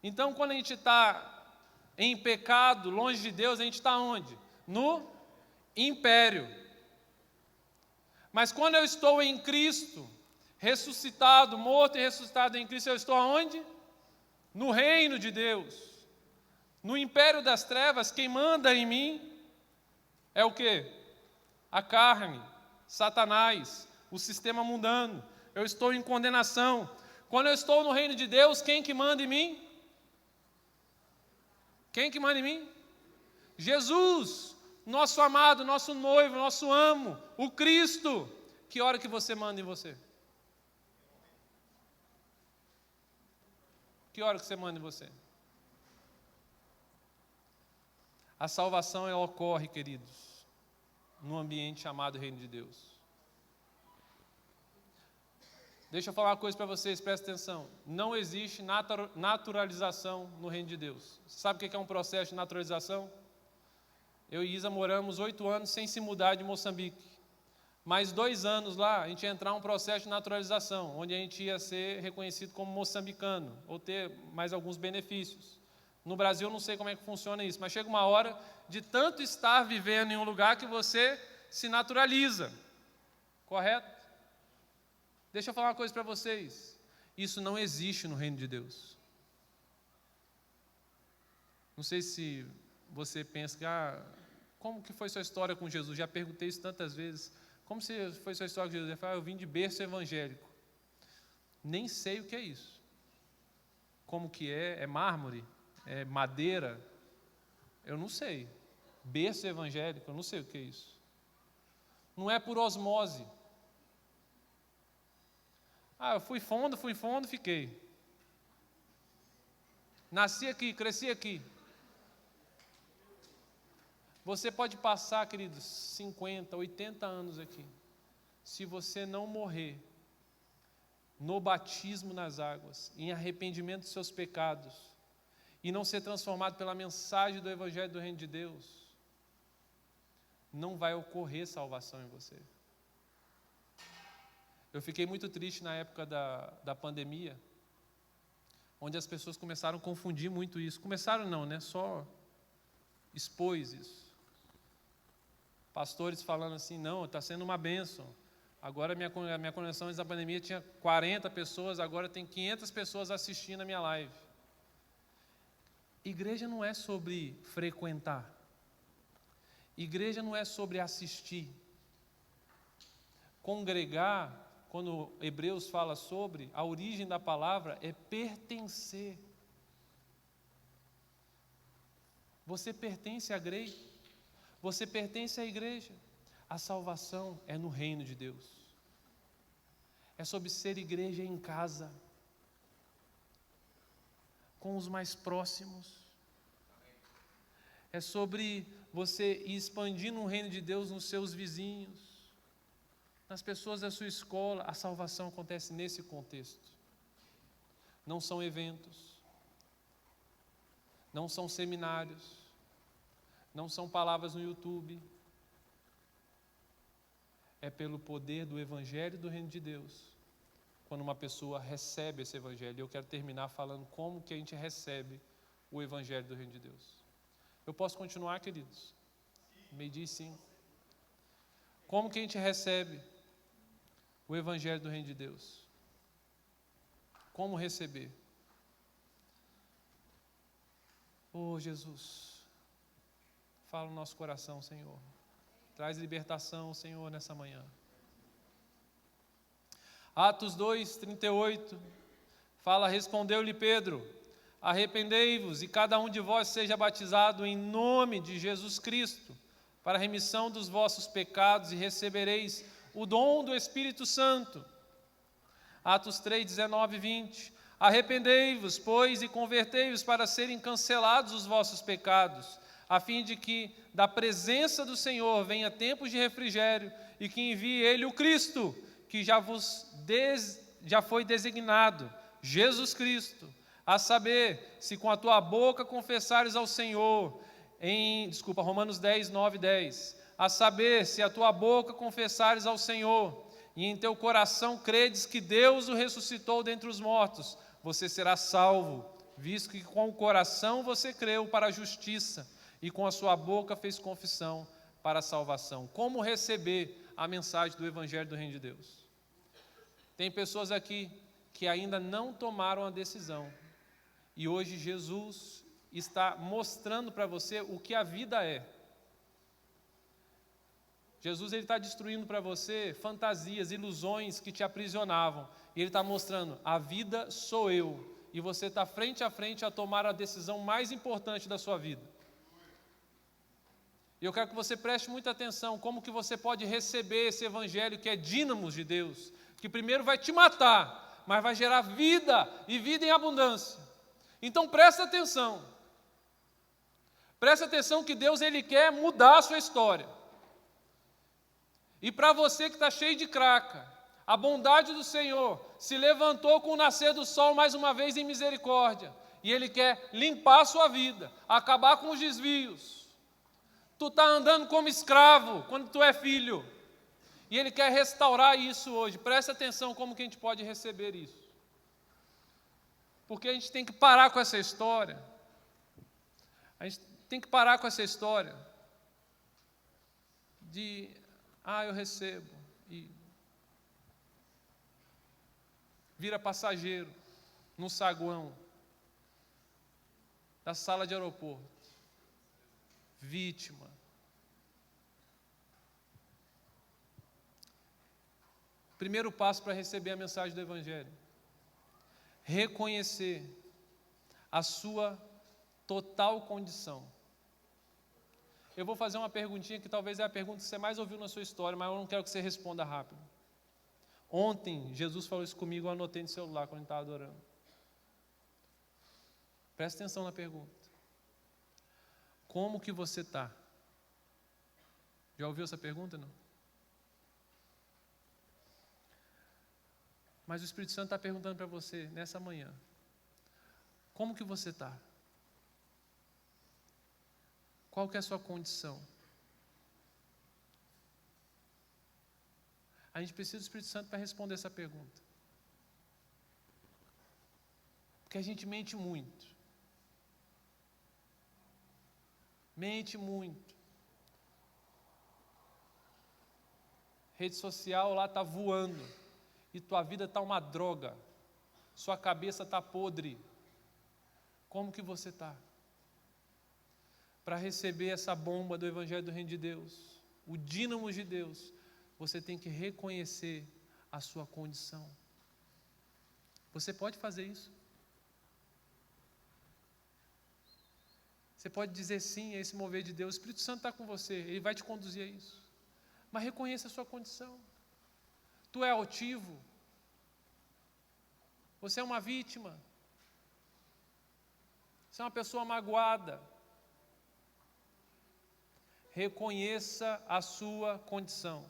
Então, quando a gente está em pecado, longe de Deus, a gente está onde? No império. Mas quando eu estou em Cristo, ressuscitado, morto e ressuscitado em Cristo, eu estou aonde? No reino de Deus. No império das trevas, quem manda em mim é o quê? A carne, Satanás, o sistema mundano. Eu estou em condenação. Quando eu estou no reino de Deus, quem que manda em mim? Quem que manda em mim? Jesus, nosso amado, nosso noivo, nosso amo, o Cristo. Que hora que você manda em você? Que hora que você manda em você? A salvação ela ocorre, queridos, num ambiente chamado Reino de Deus. Deixa eu falar uma coisa para vocês, prestem atenção. Não existe naturalização no Reino de Deus. Você sabe o que é um processo de naturalização? Eu e Isa moramos 8 anos sem se mudar de Moçambique. Mais 2 anos lá, a gente ia entrar em um processo de naturalização, onde a gente ia ser reconhecido como moçambicano, ou ter mais alguns benefícios. No Brasil, eu não sei como é que funciona isso, mas chega uma hora de tanto estar vivendo em um lugar que você se naturaliza. Correto? Deixa eu falar uma coisa para vocês. Isso não existe no reino de Deus. Não sei se você pensa que, como que foi sua história com Jesus? Já perguntei isso tantas vezes. Como foi sua história com Jesus? Ele fala, eu vim de berço evangélico. Nem sei o que é isso. Como que é? É mármore? É madeira? Eu não sei. Berço evangélico, eu não sei o que é isso. Não é por osmose. Eu fui fundo, fiquei. Nasci aqui, cresci aqui. Você pode passar, queridos, 50, 80 anos aqui. Se você não morrer no batismo nas águas, em arrependimento dos seus pecados, e não ser transformado pela mensagem do Evangelho do Reino de Deus, não vai ocorrer salvação em você. Eu fiquei muito triste na época da pandemia, onde as pessoas começaram a confundir muito isso. Começaram não, né? Só expôs isso. Pastores falando assim, não, está sendo uma bênção. Agora a minha conexão antes da pandemia tinha 40 pessoas, agora tem 500 pessoas assistindo a minha live. Igreja não é sobre frequentar. Igreja não é sobre assistir. Congregar, quando Hebreus fala sobre, a origem da palavra é pertencer. Você pertence à igreja. Você pertence à igreja. A salvação é no reino de Deus. É sobre ser igreja em casa, com os mais próximos. É sobre você ir expandindo o reino de Deus nos seus vizinhos, nas pessoas da sua escola. A salvação acontece nesse contexto. Não são eventos, não são seminários, não são palavras no YouTube. É pelo poder do Evangelho do Reino de Deus, quando uma pessoa recebe esse Evangelho. E eu quero terminar falando como que a gente recebe o Evangelho do Reino de Deus. Eu posso continuar, queridos? 12:05. Como que a gente recebe o Evangelho do Reino de Deus? Como receber? Jesus, fala no nosso coração, Senhor. Traz libertação, Senhor, nessa manhã. Atos 2:38 fala, respondeu-lhe Pedro, arrependei-vos e cada um de vós seja batizado em nome de Jesus Cristo, para a remissão dos vossos pecados, e recebereis o dom do Espírito Santo. Atos 3, 19 e 20. Arrependei-vos, pois, e convertei-vos para serem cancelados os vossos pecados, a fim de que da presença do Senhor venha tempos de refrigério e que envie Ele o Cristo, que já foi designado, Jesus Cristo, a saber, se com a tua boca confessares ao Senhor, Romanos 10, 9 e 10, a saber, se a tua boca confessares ao Senhor, e em teu coração credes que Deus o ressuscitou dentre os mortos, você será salvo, visto que com o coração você creu para a justiça, e com a sua boca fez confissão para a salvação. Como receber a mensagem do Evangelho do Reino de Deus? Tem pessoas aqui que ainda não tomaram a decisão, e hoje Jesus está mostrando para você o que a vida é. Jesus está destruindo para você fantasias, ilusões que te aprisionavam. E Ele está mostrando, a vida sou eu. E você está frente a frente a tomar a decisão mais importante da sua vida. E eu quero que você preste muita atenção, como que você pode receber esse evangelho que é dínamos de Deus, que primeiro vai te matar, mas vai gerar vida, e vida em abundância. Então presta atenção. Presta atenção que Deus Ele quer mudar a sua história. E para você que está cheio de craca, a bondade do Senhor se levantou com o nascer do sol mais uma vez em misericórdia. E Ele quer limpar a sua vida, acabar com os desvios. Tu está andando como escravo quando tu é filho. E Ele quer restaurar isso hoje. Presta atenção como que a gente pode receber isso. Porque a gente tem que parar com essa história. A gente tem que parar com essa história de, eu recebo, e vira passageiro no saguão da sala de aeroporto, vítima. Primeiro passo para receber a mensagem do Evangelho: reconhecer a sua total condição. Eu vou fazer uma perguntinha que talvez é a pergunta que você mais ouviu na sua história, mas eu não quero que você responda rápido. Ontem, Jesus falou isso comigo, eu anotei no celular quando estava adorando. Presta atenção na pergunta. Como que você está? Já ouviu essa pergunta, não? Mas o Espírito Santo está perguntando para você, nessa manhã, como que você está? Qual que é a sua condição? A gente precisa do Espírito Santo para responder essa pergunta. Porque a gente mente muito. Mente muito. Rede social lá está voando. E tua vida está uma droga. Sua cabeça está podre. Como que você está? Para receber essa bomba do Evangelho do Reino de Deus, o dínamo de Deus, você tem que reconhecer a sua condição. Você pode fazer isso? Você pode dizer sim a esse mover de Deus. O Espírito Santo está com você, Ele vai te conduzir a isso. Mas reconheça a sua condição. Tu é altivo. Você é uma vítima. Você é uma pessoa magoada. Reconheça a sua condição.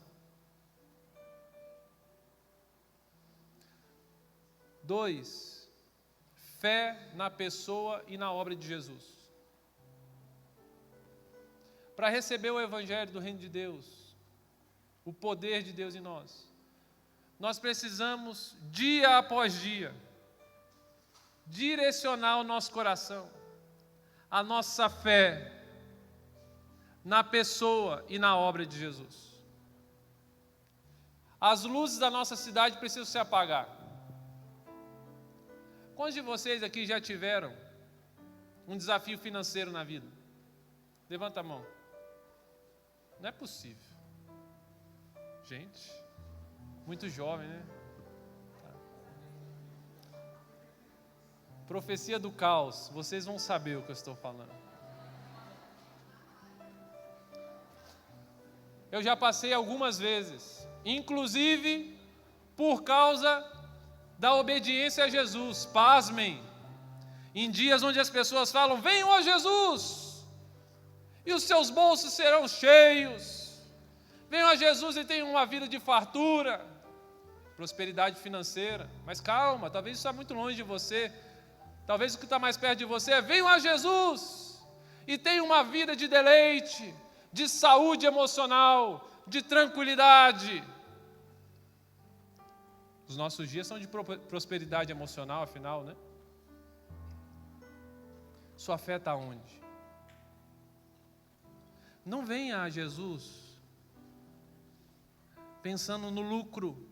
2, fé na pessoa e na obra de Jesus. Para receber o Evangelho do Reino de Deus, o poder de Deus em nós precisamos, dia após dia, direcionar o nosso coração, a nossa fé, na pessoa e na obra de Jesus. As luzes da nossa cidade precisam se apagar. Quantos de vocês aqui já tiveram um desafio financeiro na vida? Levanta a mão. Não é possível. Gente, muito jovem, né? Profecia do caos, vocês vão saber o que eu estou falando. Eu já passei algumas vezes, inclusive por causa da obediência a Jesus. Pasmem, em dias onde as pessoas falam: venham a Jesus, e os seus bolsos serão cheios. Venham a Jesus e tenham uma vida de fartura, prosperidade financeira. Mas calma, talvez isso está muito longe de você. Talvez o que está mais perto de você é: venham a Jesus e tenham uma vida de deleite, de saúde emocional, de tranquilidade. Os nossos dias são de prosperidade emocional, afinal, né? Sua fé está onde? Não venha a Jesus pensando no lucro,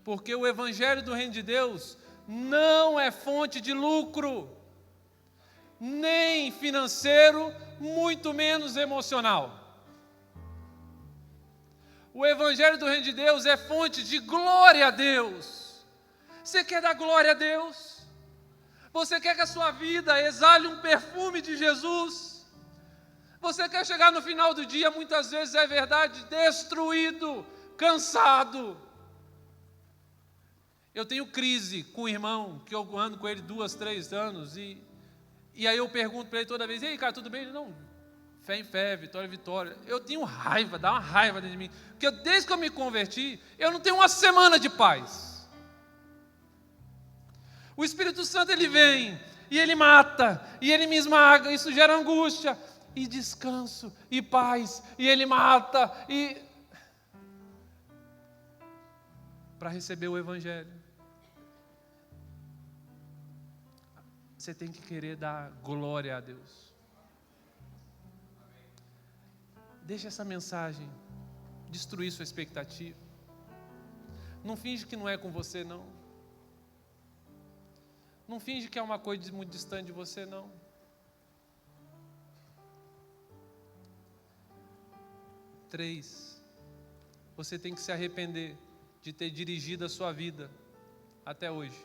porque o Evangelho do Reino de Deus não é fonte de lucro, nem financeiro, muito menos emocional. O Evangelho do Reino de Deus é fonte de glória a Deus. Você quer dar glória a Deus? Você quer que a sua vida exale um perfume de Jesus? Você quer chegar no final do dia, muitas vezes é verdade, destruído, cansado. Eu tenho crise com o irmão, que eu ando com ele 2, 3 anos, e aí eu pergunto para ele toda vez: ei, cara, tudo bem? Ele: não, fé em fé, vitória em vitória. Eu tenho raiva, dá uma raiva dentro de mim, porque desde que eu me converti, eu não tenho uma semana de paz. O Espírito Santo, ele vem, e ele mata, e ele me esmaga, isso gera angústia, e descanso, e paz, e ele mata, e... para receber o Evangelho, você tem que querer dar glória a Deus. Deixa essa mensagem destruir sua expectativa. Não finge que não é com você, não. Não finge que é uma coisa muito distante de você, não. Três, você tem que se arrepender de ter dirigido a sua vida até hoje.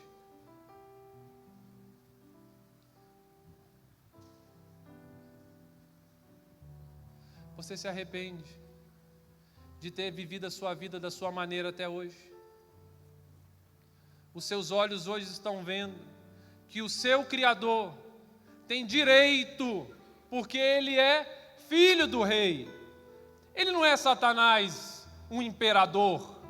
Você se arrepende de ter vivido a sua vida da sua maneira até hoje. Os seus olhos hoje estão vendo que o seu Criador tem direito, porque Ele é filho do rei. Ele não é Satanás, um imperador.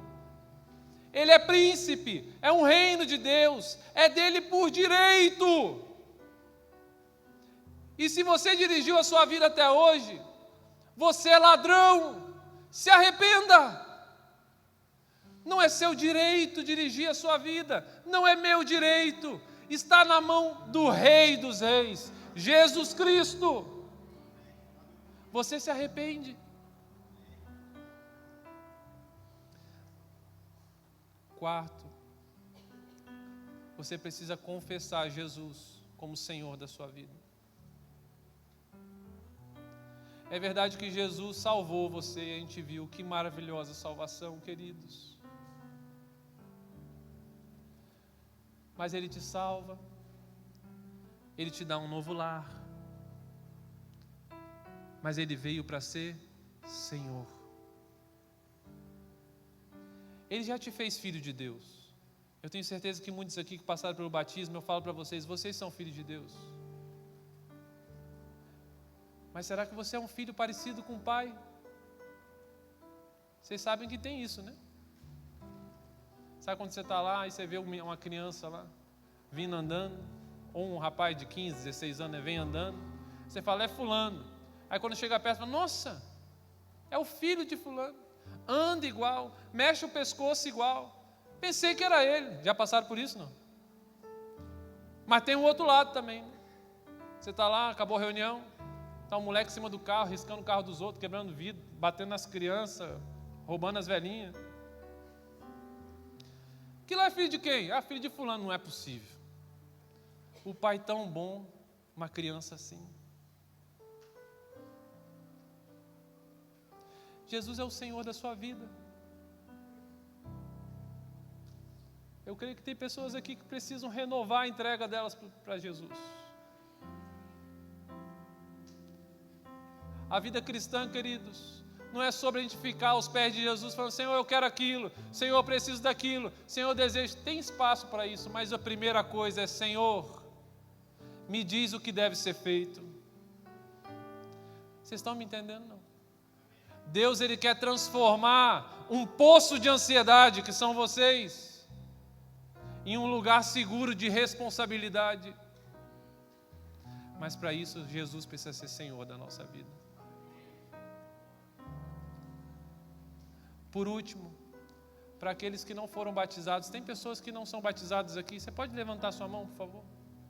Ele é príncipe, é um reino de Deus, é dele por direito. E se você dirigiu a sua vida até hoje, você é ladrão, se arrependa. Não é seu direito dirigir a sua vida, não é meu direito, está na mão do Rei dos Reis, Jesus Cristo. Você se arrepende. Quarto, você precisa confessar Jesus como Senhor da sua vida. É verdade que Jesus salvou você, e a gente viu que maravilhosa salvação, queridos. Mas Ele te salva, Ele te dá um novo lar, mas Ele veio para ser Senhor. Ele já te fez filho de Deus. Eu tenho certeza que muitos aqui que passaram pelo batismo, eu falo para vocês: vocês são filhos de Deus. Mas será que você é um filho parecido com o pai? Vocês sabem que tem isso, né? Sabe quando você está lá e você vê uma criança lá, vindo andando, ou um rapaz de 15, 16 anos vem andando, você fala: é fulano. Aí quando chega perto, você fala: nossa, é o filho de fulano. Anda igual, mexe o pescoço igual. Pensei que era ele. Já passaram por isso, não? Mas tem um outro lado também, né? Você está lá, acabou a reunião, está um moleque em cima do carro, riscando o carro dos outros, quebrando vidro, batendo nas crianças, roubando as velhinhas. Que lá é filho de quem? Ah, filho de fulano. Não é possível. O pai tão bom, uma criança assim. Jesus é o Senhor da sua vida. Eu creio que tem pessoas aqui que precisam renovar a entrega delas para Jesus. A vida cristã, queridos, Não é sobre a gente ficar aos pés de Jesus falando, Senhor, eu quero aquilo, Senhor, eu preciso daquilo, Senhor, eu desejo. Tem espaço para isso, mas a primeira coisa é, Senhor, me diz o que deve ser feito. Vocês estão me entendendo, não? Deus, Ele quer transformar um poço de ansiedade, que são vocês, em um lugar seguro de responsabilidade. Mas para isso, Jesus precisa ser Senhor da nossa vida. Por último, para aqueles que não foram batizados, tem pessoas que não são batizadas aqui, você pode levantar sua mão, por favor?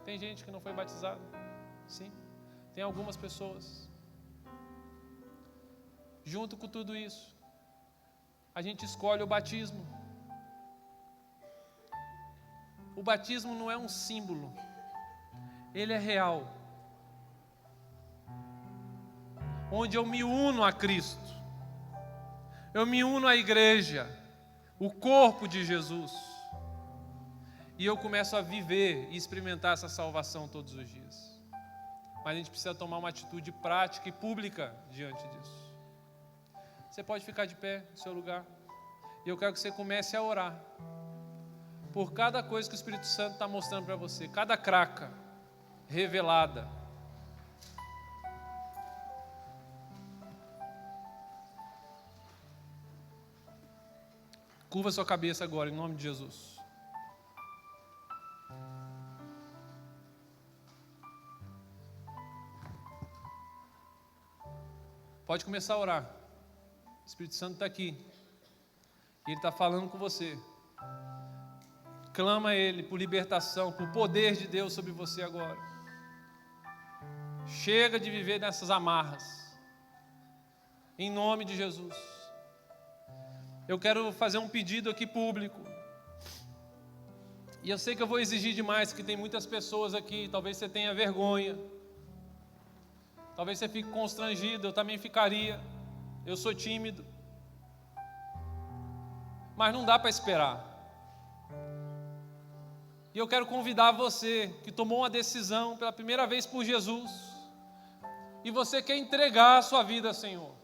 Tem gente que não foi batizada? Sim, tem algumas pessoas. Junto com tudo isso, a gente escolhe o batismo. O batismo não é um símbolo, ele é real. Onde eu me uno a Cristo, eu me uno à igreja, o corpo de Jesus, e eu começo a viver e experimentar essa salvação todos os dias. Mas a gente precisa tomar uma atitude prática e pública diante disso. Você pode ficar de pé no seu lugar, e eu quero que você comece a orar por cada coisa que o Espírito Santo está mostrando para você, cada craca revelada. Curva sua cabeça agora, em nome de Jesus. Pode começar a orar. O Espírito Santo está aqui. E Ele está falando com você. Clama a Ele por libertação, por poder de Deus sobre você agora. Chega de viver nessas amarras. Em nome de Jesus. Eu quero fazer um pedido aqui público. E eu sei que eu vou exigir demais, porque tem muitas pessoas aqui, talvez você tenha vergonha. Talvez você fique constrangido, eu também ficaria. Eu sou tímido. Mas não dá para esperar. E eu quero convidar você, que tomou uma decisão pela primeira vez por Jesus, e você quer entregar a sua vida, Senhor.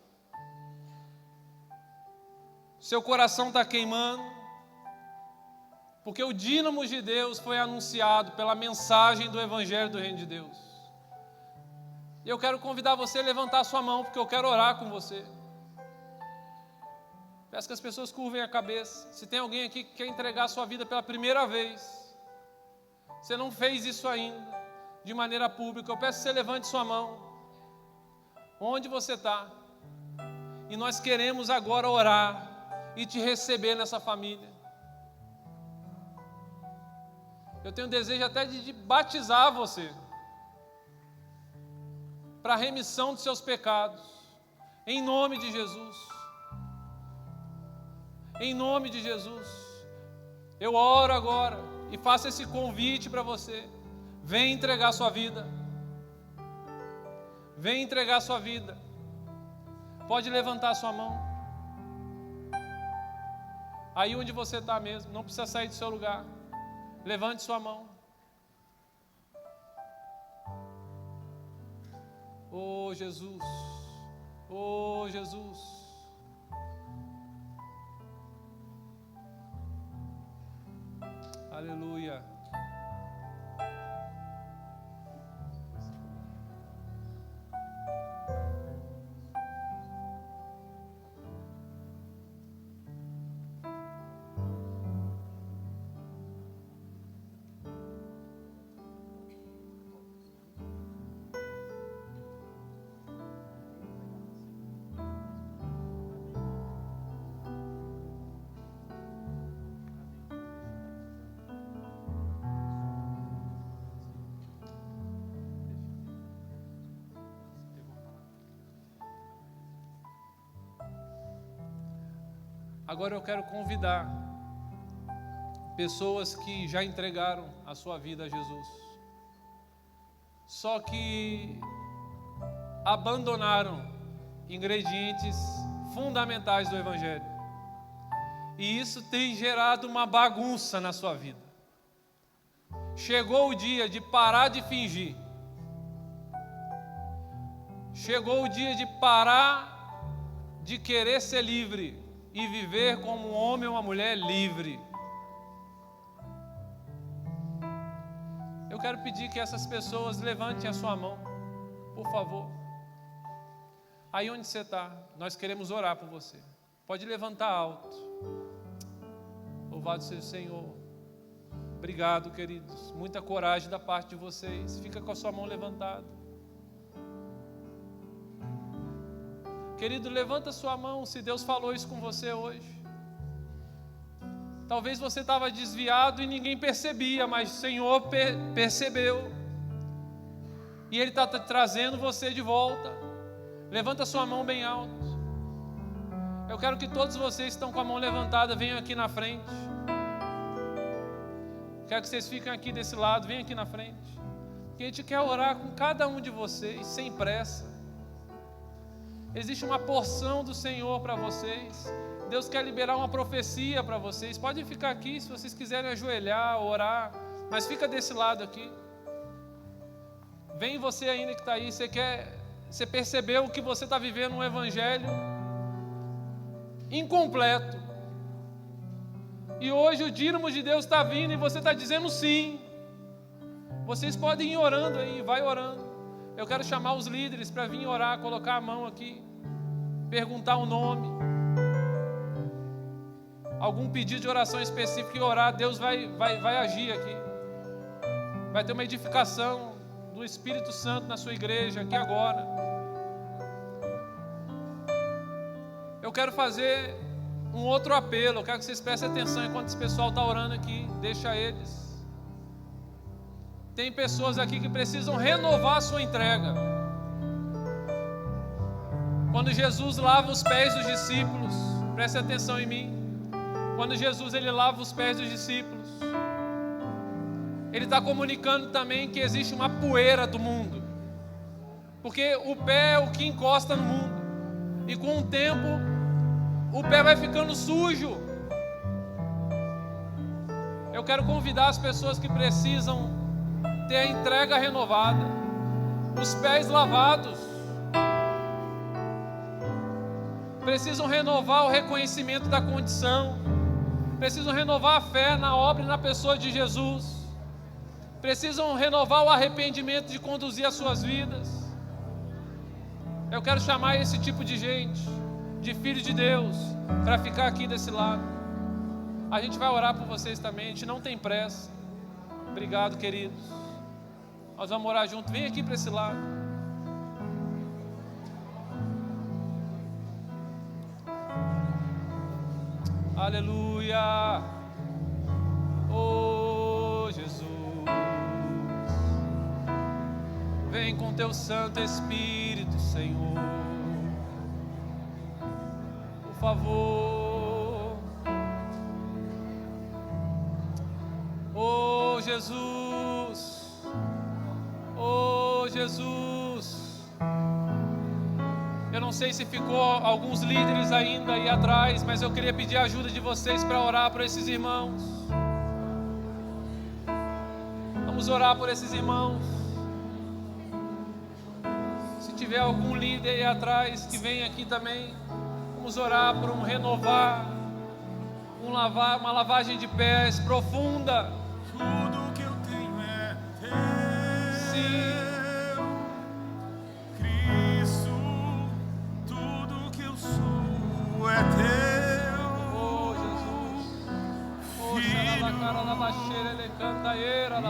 Seu coração está queimando, porque o dínamo de Deus foi anunciado pela mensagem do Evangelho do Reino de Deus. E eu quero convidar você a levantar a sua mão, porque eu quero orar com você. Peço que as pessoas curvem a cabeça. Se tem alguém aqui que quer entregar a sua vida pela primeira vez, você não fez isso ainda, de maneira pública, eu peço que você levante sua mão, onde você está. E nós queremos agora orar e te receber nessa família. Eu tenho desejo até de batizar você, para a remissão dos seus pecados, em nome de Jesus. Em nome de Jesus. Eu oro agora e faço esse convite para você. Vem entregar sua vida. Vem entregar sua vida. Pode levantar sua mão. Aí onde você está mesmo, não precisa sair do seu lugar. Levante sua mão. Oh Jesus, oh Jesus. Aleluia. Agora eu quero convidar pessoas que já entregaram a sua vida a Jesus, só que abandonaram ingredientes fundamentais do Evangelho, e isso tem gerado uma bagunça na sua vida. Chegou o dia de parar de fingir, chegou o dia de parar de querer ser livre e viver como um homem ou uma mulher livre. Eu quero pedir que essas pessoas levantem a sua mão, por favor. Aí onde você está, nós queremos orar por você. Pode levantar alto. Louvado seja o Senhor. Obrigado, queridos. Muita coragem da parte de vocês. Fica com a sua mão levantada. Querido, levanta a sua mão se Deus falou isso com você hoje. Talvez você estava desviado e ninguém percebia, mas o Senhor percebeu. E Ele está trazendo você de volta. Levanta a sua mão bem alto. Eu quero que todos vocês que estão com a mão levantada venham aqui na frente. Quero que vocês fiquem aqui desse lado, venham aqui na frente. Que a gente quer orar com cada um de vocês, sem pressa. Existe uma porção do Senhor para vocês. Deus quer liberar uma profecia para vocês. Podem ficar aqui se vocês quiserem ajoelhar, orar. Mas fica desse lado aqui. Vem você ainda que está aí. Você percebeu que você está vivendo um evangelho incompleto. E hoje o dínamo de Deus está vindo e você está dizendo sim. Vocês podem ir orando aí, vai orando. Eu quero chamar os líderes para vir orar, colocar a mão aqui, perguntar o nome. Algum pedido de oração específico e orar, Deus vai agir aqui. Vai ter uma edificação do Espírito Santo na sua igreja aqui agora. Eu quero fazer um outro apelo. Eu quero que vocês prestem atenção enquanto esse pessoal está orando aqui. Deixa eles. Tem pessoas aqui que precisam renovar a sua entrega. Quando Jesus lava os pés dos discípulos, preste atenção em mim. Quando Jesus ele lava os pés dos discípulos, Ele está comunicando também que existe uma poeira do mundo. Porque o pé é o que encosta no mundo. E com o tempo, o pé vai ficando sujo. Eu quero convidar as pessoas que precisam ter a entrega renovada, os pés lavados. Precisam renovar o reconhecimento da condição. Precisam renovar a fé na obra e na pessoa de Jesus. Precisam renovar o arrependimento de conduzir as suas vidas. Eu quero chamar esse tipo de gente, de filho de Deus, para ficar aqui desse lado. A gente vai orar por vocês também, a gente não tem pressa. Obrigado, queridos. Nós vamos orar junto. Vem aqui para esse lado. Aleluia. Oh, Jesus. Vem com teu Santo Espírito, Senhor. Por favor. Oh, Jesus. Oh, Jesus. Eu não sei se ficou alguns líderes ainda aí atrás, mas eu queria pedir a ajuda de vocês para orar por esses irmãos. Vamos orar por esses irmãos. Se tiver algum líder aí atrás que vem aqui também, vamos orar por um renovar, uma lavagem de pés profunda. Tudo que eu tenho é teu. Sim. Cristo, tudo que eu sou é teu. Oh, Jesus. Oh, Filho,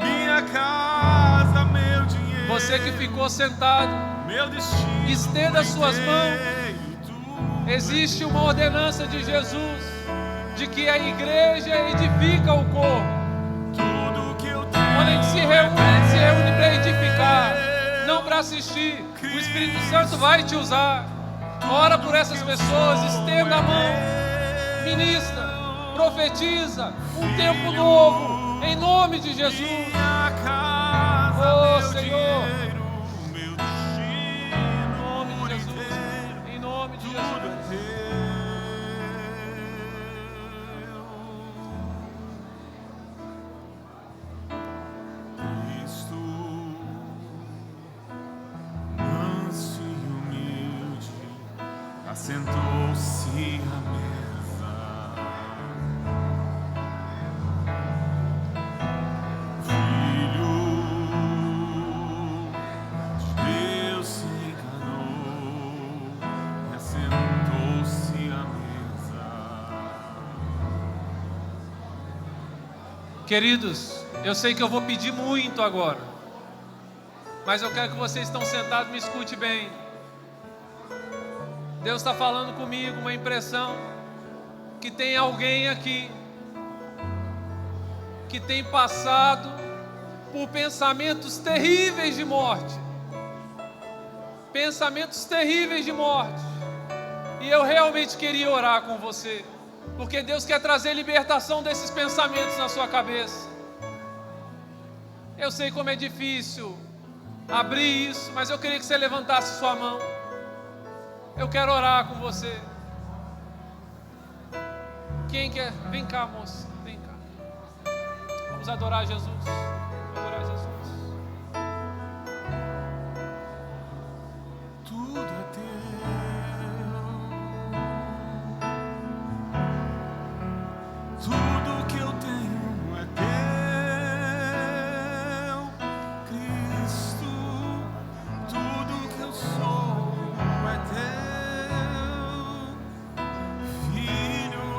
minha casa, meu dinheiro, você que ficou sentado, meu destino, estenda as suas mãos. Existe uma ordenança de Jesus de que a igreja edifica o corpo. Tudo que eu tenho. Quando a gente se reúne para edificar, não para assistir. O Espírito Santo vai te usar. Ora por essas pessoas, estenda a mão, ministra, profetiza um tempo novo, em nome de Jesus. Minha casa, Oh, meu Senhor. dinheiro, meu destino, Em nome de Jesus. Em nome de Jesus. Cristo, manso e humilde, assentou Queridos, eu sei que eu vou pedir muito agora, mas eu quero que vocês estão sentados, me escute bem. Deus está falando comigo, uma impressão, que tem alguém aqui, que tem passado por pensamentos terríveis de morte. Pensamentos terríveis de morte. E eu realmente queria orar com você, porque Deus quer trazer libertação desses pensamentos na sua cabeça. Eu sei como é difícil abrir isso, mas eu queria que você levantasse sua mão. Eu quero orar com você. Quem quer? Vem cá, moça. Vem cá. Vamos adorar Jesus. Vamos adorar Jesus. Tudo é teu. Tudo que eu tenho é teu, Cristo. Tudo que eu sou é teu, Filho.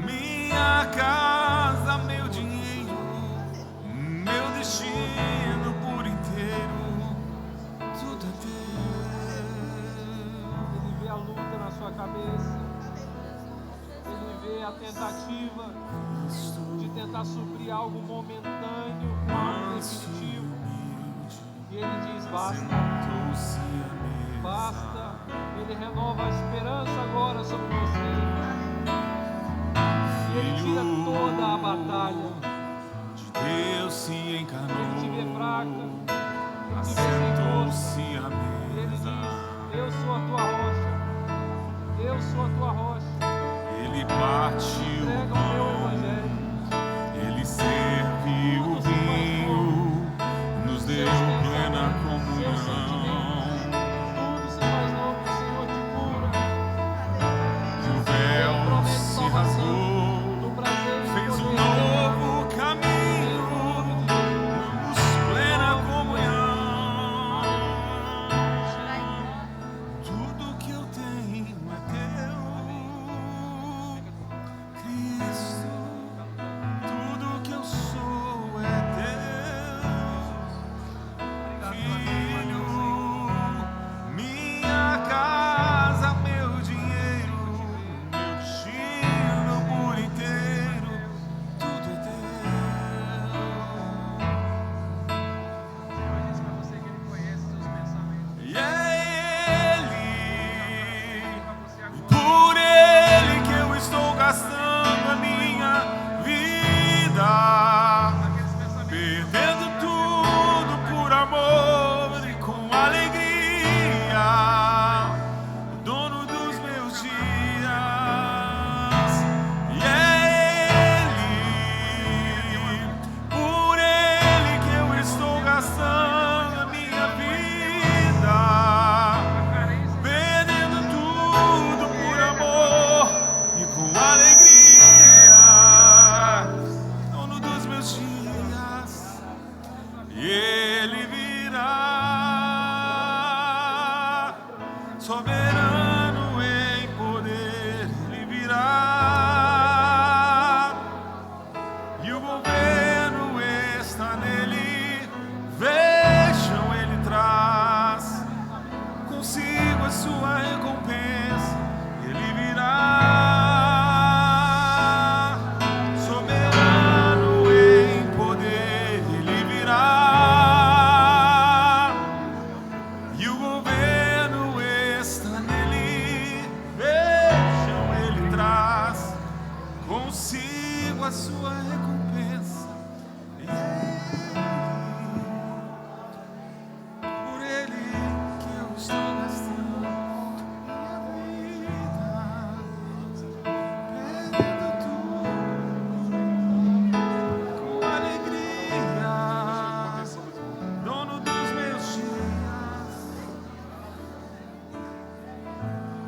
Minha casa, meu dinheiro, meu destino por inteiro, tudo é Ele vê a luta na sua cabeça. Ele vê a tentativa de tentar suprir algo momentâneo com algo definitivo. E ele diz: basta, basta. Ele renova a esperança agora sobre você. E ele tira toda a batalha. Deus se encarnou, Ele te vê fraca, ele te vê sem assentou-se à força. Ele mesa. diz: eu sou a tua rocha. Eu sou a tua rocha. Ele partiu Entrega o meu evangelho. Ele serviu o vinho, nos deu plena comunhão. Tudo se faz novo, o Senhor te cura. E o véu se rasgou, Do prazer de fez um poder novo caminho, nos plena comunhão. Tudo que eu tenho é teu, Cristo. Tudo que eu sou é teu, Filho. Minha casa, meu dinheiro, meu destino por inteiro, tudo é teu. E é Ele, por Ele que eu estou gastando a minha vida, perdendo tudo por amor e com alegria, dono dos meus dias. E é Ele, por Ele que eu estou gastando a minha vida, perdendo tudo por amor e com alegria, dono dos meus dias. E Ele virá, soberano em poder, Ele virá, e o governo está nele. Vejam, Ele traz consigo a sua recompensa. Ele virá, soberano em poder, Ele virá, e o governo está nele. Vejam, Ele traz consigo a sua recompensa. E por Ele que eu estou gastando minha vida, perdendo tudo com alegria, dono dos meus dias.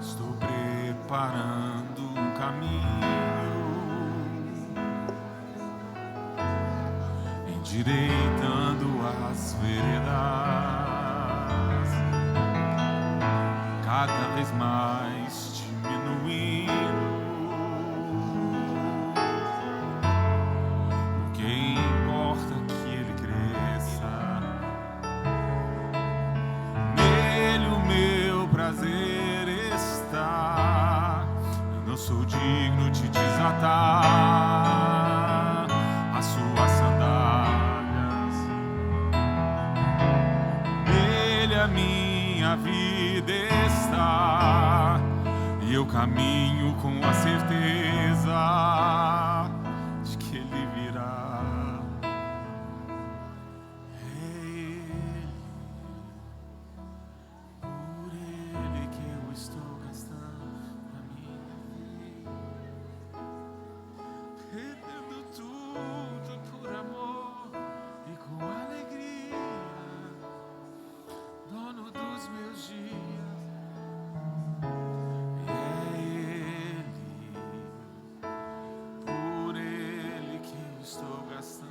Estou preparando um caminho, endireitando as veredas, cada vez mais diminuindo. digno de desatar as suas sandálias. Nele a minha vida está, e eu caminho com a certeza de que Ele virá. É Ele, por Ele que eu estou gastando a minha vida, perdendo tudo por amor e com alegria, dono dos meus dias. É Ele, por Ele que eu estou gastando.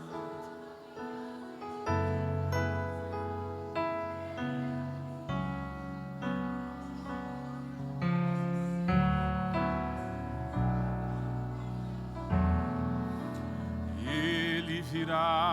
Ele virá